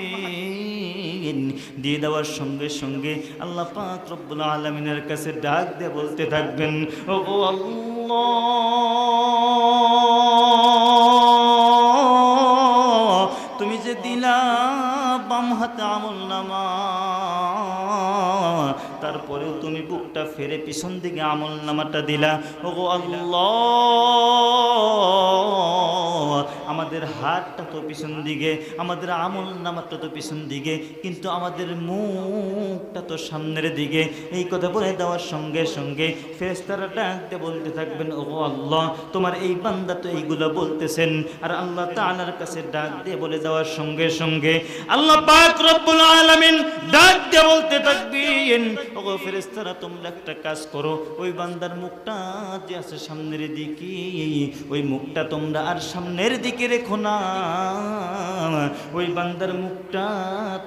দিয়ে দেওয়ার সঙ্গে সঙ্গে আল্লাহ পাক রব্বুল আলামিনের কাছে ডাক দিয়ে বলতে থাকবেন, ওগো আল্লাহ, তুমি যে দিলা বাম হাতে আমল নামা, তারপরেও তুমি বুকটা ফেরে পিছন দিকে আমল নামাটা দিলা। ওগো আল্লাহ, আমাদের হাতটা তো পিছন দিকে, আমাদের আমল নামাটা তো পিছন দিকে, কিন্তু আমাদের মুখটা তো সামনের দিকে। এই কথা বলে দেওয়ার সঙ্গে সঙ্গে ফেরেশতারা ডাকতে বলতে থাকবেন, ওগো আল্লাহ, তোমার এই বান্দা তো এইগুলো বলতেছেন। আর আল্লাহ তাআলার কাছে ডাক দিয়ে বলে দেওয়ার সঙ্গে সঙ্গে আল্লাহ পাক রব্বুল আলামিন ডাক দিয়ে বলতে থাকবেন, ওগো ফেরেশতারা, তোমরা একটা কাজ করো, ওই বান্দার মুখটা যে আছে সামনের দিকে, ওই মুখটা তোমরা আর সামনের দিকে রেখো না, ওই বান্দার মুখটা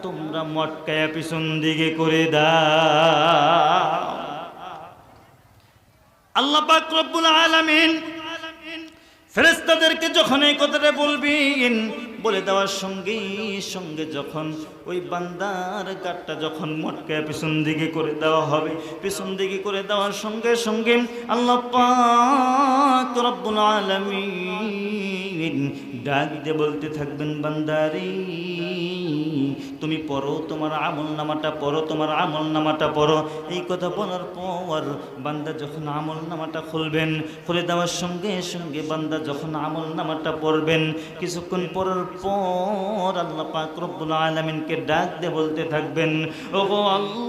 তোমরা মটকায়া পিছন দিকে করে দাও। আল্লাহ পাক রব্বুল আলামিন ফেরেশতাদেরকে যখন এই কথাটা বলবেন, বলে দেওয়ার সঙ্গে সঙ্গে যখন ওই বান্দার গাটটা যখন মটকায় পিছন দিকে করে দেওয়া হবে, পিছন দিকে করে দেওয়ার সঙ্গে সঙ্গে আল্লাহ পাক রব্বুল আলামিন ডাক দিয়ে বলতে থাকবেন, বান্দারে, তুমি পড়ো, তোমার আমল নামাটা পড়ো, তোমার আমল নামাটা পড়ো। এই কথা বলার পর বান্দা যখন আমল নামাটা খুলবেন, খুলে দেওয়ার সঙ্গে সঙ্গে বান্দা যখন আমল নামাটা পড়বেন, কিছুক্ষণ পড়ার পর আল্লাহ পাক রব্বুল আলামিনকে ডাক দিয়ে বলতে থাকবেন, ওগো আল্লাহ,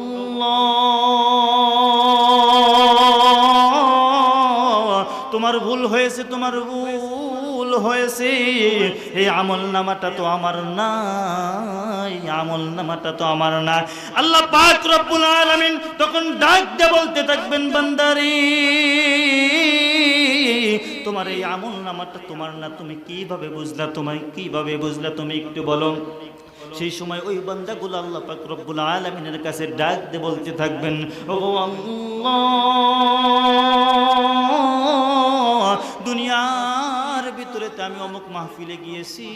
তোমার ভুল হয়েছে, তোমার ভুল হয়েছে, এই আমল নামাটা তো আমার না, এই আমল নামাটা তো আমার না। আল্লাহ পাক রব্বুল আলামিন তখন ডাক দিয়ে বলতে থাকবেন, বান্দারে, তোমার এই আমল নামাটা তোমার না, তুমি কিভাবে বুঝলা, তোমায় কিভাবে বুঝলা, তুমি একটু বলো। সেই সময় ওই বান্দাগুলো আল্লাহ পাক রব্বুল আলামিনের কাছে ডাক দিয়ে বলতে থাকবেন, ওগো আল্লাহ, দুনিয়ার ভিতরে তো আমি অমুক মাহফিলে গিয়েছি,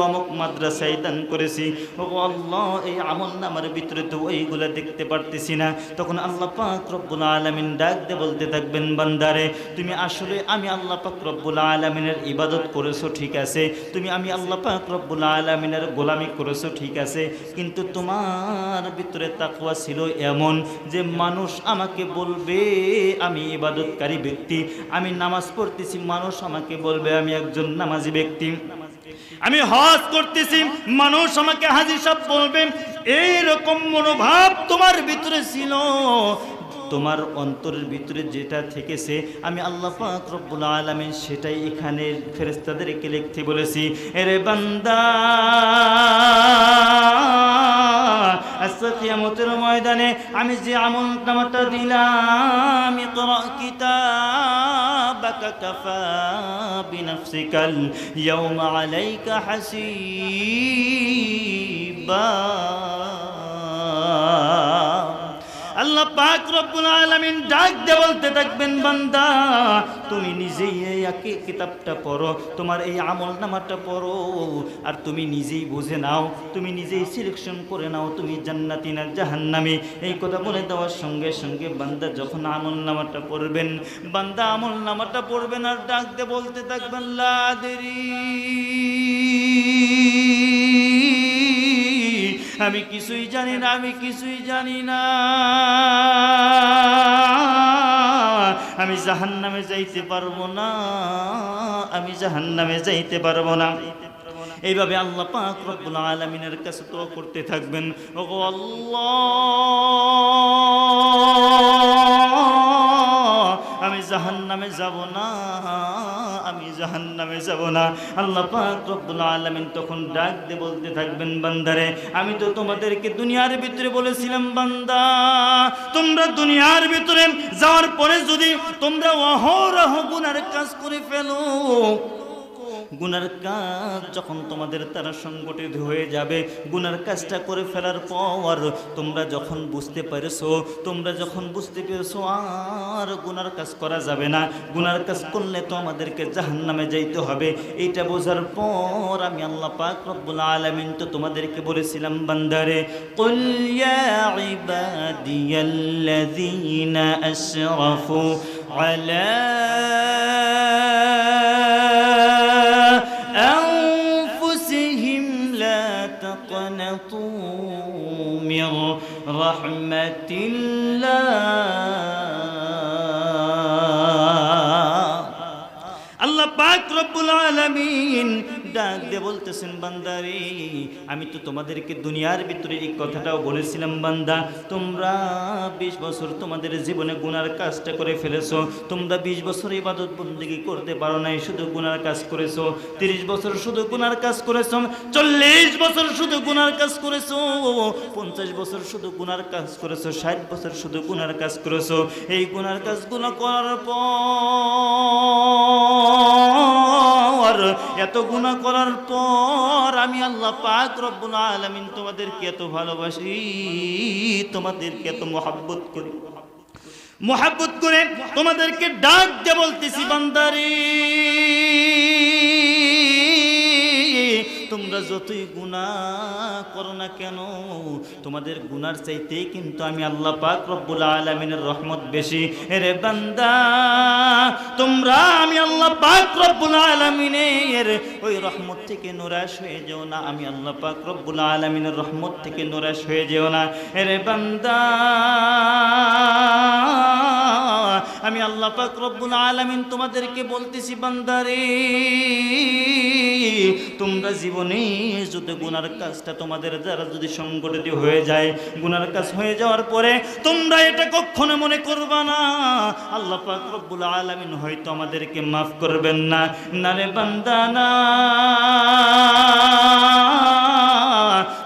অমুক মাদ্রাসায় দান করেছি, ওগো আল্লাহ, এই আমল নামার ভিতরে তো ওইগুলা দেখতে পারতেছি না। তখন আল্লাহ পাক রব্বুল আলামিন ডাক দিয়ে বলতে থাকবেন, বান্দারে, তুমি আসলে আমি আল্লাহ পাক রব্বুল আলামিনের ইবাদত করেছো, ঠিক আছে, তুমি আমি আল্লাহ পাক রব্বুল আলামিনের গোলামি করেছো, ঠিক আছে, কিন্তু তোমার ভিতরে তাকওয়া ছিল এমন যে মানুষ আমাকে বলবে আমি ইবাদতকারী ব্যক্তি, আমি নামাজ পড়তেছি, মানুষ আমাকে বলবে আমি একজন নামাজি ব্যক্তি, আমি হজ করতেছি, মানুষ আমাকে হাজী সাহেব বলবে। এইরকম মনোভাব তোমার ভিতরে ছিল, তোমার অন্তরের ভিতরে যেটা থেকেছে আমি আল্লাহ পাক রব্বুল আলামিন সেটাই এখানে ফেরেশতাদেরকে লিখতে বলেছি। এরে বান্দা, আজকে কিয়ামতের ময়দানে আমি যে আমল নামাটা দিলাম, ইকরা কিতাবাকা কাফা বিনাফসিকাল ইয়াওমা আলাইকা হাসিবা। আল্লাহ আল্লাহ পাক রব্বুল আলামিন ডাক দিয়ে বলতে থাকবেন, বান্দা তুমি নিজেই এই কিতাবটা পড়ো, তোমার এই আমলনামাটা পড়ো, আর তুমি নিজেই বুঝে নাও, তুমি নিজেই সিলেকশন করে নাও, তুমি জান্নাতি না জাহান্নামী। এই কথা বলে দেওয়ার সঙ্গে সঙ্গে বান্দা যখন আমলনামাটা পড়বেন, বান্দা আমলনামাটা পড়বেন আর ডাক দিয়ে বলতে থাকবেন, লা আদরি, আমি কিছুই জানি না, আমি কিছুই জানি না, আমি জাহান্নামে যাইতে পারবো না, আমি জাহান্নামে যাইতে পারবো না। এইভাবে আল্লাহ পাক রব্বুল আলামিনের কাছে দোয়া করতে থাকবেন, ওগো আল্লাহ আমি জাহান্নামে যাব না, আমি জাহান্নামে যাব না। আল্লাহ পাক রব্বুল আলামিন তখন ডাক দিয়ে বলতে থাকবেন, বান্দারে আমি তো তোমাদেরকে দুনিয়ার ভিতরে বলেছিলাম, বান্দা তোমরা দুনিয়ার ভিতরে যাওয়ার পরে যদি তোমরা অহরহ গুনার কাজ করে ফেলো, গুনার কাজ যখন তোমাদের দ্বারা সংগঠিত হয়ে যাবে, গুনার কাজটা করে ফেলার পর তোমরা যখন বুঝতে পেরেছো, তোমরা যখন বুঝতে পেরেছো আর গুনার কাজ করা যাবে না, গুনার কাজ করলে তো আমাদেরকে জাহান্নামে যাইতে হবে, এইটা বোঝার পর আমি আল্লাহ পাক রব্বুল আলামিন তো তোমাদেরকে বলেছিলাম, বান্দারে কুল ইয়া ইবাদিয়াল্লাযীনা আশরাফু আলা من رحمة الله আল্লাহ পাক রব্বুল আলামিন ডাক দিয়ে বলতেছেন, বান্দারে আমি তো তোমাদেরকে দুনিয়ার ভিতরে এই কথাটাও বলেছিলাম, বান্দা তোমরা 20 বছর তোমাদের জীবনে গুনার কাজটা করে ফেলেছো, তোমরা 20 বছর ইবাদত বন্দেগী করতে পারো নাই, শুধু গুনার কাজ করেছো, 30 বছর শুধু গুনার কাজ করেছো, 40 বছর শুধু গুনার কাজ করেছো, 50 বছর শুধু গুনার কাজ করেছো, 60 বছর শুধু গুনার কাজ করেছো। এই গুনার কাজগুলো করার পর, এত গুনাহ করার পর আমি আল্লাহ পাক রব্বুল আলামিন তোমাদেরকে এত ভালোবাসি, তোমাদেরকে এত মহব্বত করে তোমাদেরকে ডাক দিয়ে বলতেছি, বান্দারে তোমরা যতই গুনাহ করো না কেন, তোমাদের গুনার চাইতে কিন্তু আমি আল্লাহ পাক রব্বুল আলামিনের রহমত বেশি। রে বান্দা তোমরা আমি আল্লাহ পাক রব্বুল আলামিনের ওই রহমত থেকে নিরাশ হয়ে যেও না, আমি আল্লাহ পাক রব্বুল আলামিনের রহমত থেকে নিরাশ হয়ে যেও না। রে বান্দা আমি আল্লাহ পাক রব্বুল আলামিন তোমাদেরকে বলতেছি, বান্দারে তোমরা জীবনে যদি গুনার কাজটা তোমাদের দ্বারা যদি সংগঠিত হয়ে যায়, গুনার কাজ হয়ে যাওয়ার পরে তোমরা এটা কখনো মনে করবা না আল্লাহ পাক রব্বুল আলামিন হয়তো আমাদেরকে মাফ করবেন না। না রে বান্দা না,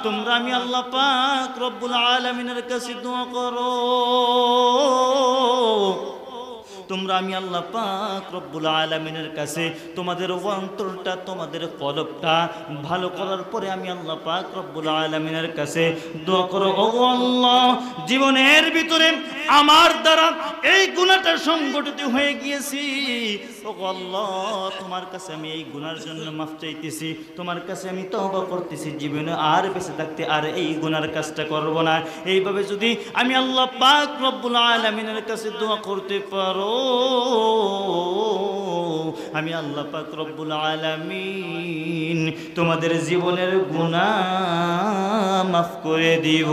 তোমরা আমি আল্লাহ পাক রব্বুল আলামিনের কাছে দোয়া করো, তোমরা আমি আল্লাহ পাক রব্বুল আলামিনের কাছে তোমাদের অন্তরটা, তোমাদের কলবটা ভালো করার পরে আমি আল্লাহ পাক রব্বুল আলামিনের কাছে দোয়া করো, ও আল্লাহ জীবনের ভিতরে আমার দ্বারা এই গুনাহটা সংগঠিত হয়ে গিয়েছি, ও আল্লাহ তোমার কাছে আমি এই গুনার জন্য মাফ চাইতেছি, তোমার কাছে আমি তওবা করতেছি, জীবনে আর বেঁচে থাকতে আর এই গুনার কাজটা করব না। এইভাবে যদি আমি আল্লাহ পাক রব্বুল আলামিনের কাছে দোয়া করতে পারো, আমি আল্লাহ পাক রব্বুল আলামিন তোমাদের জীবনের গুনাহ মাফ করে দিব।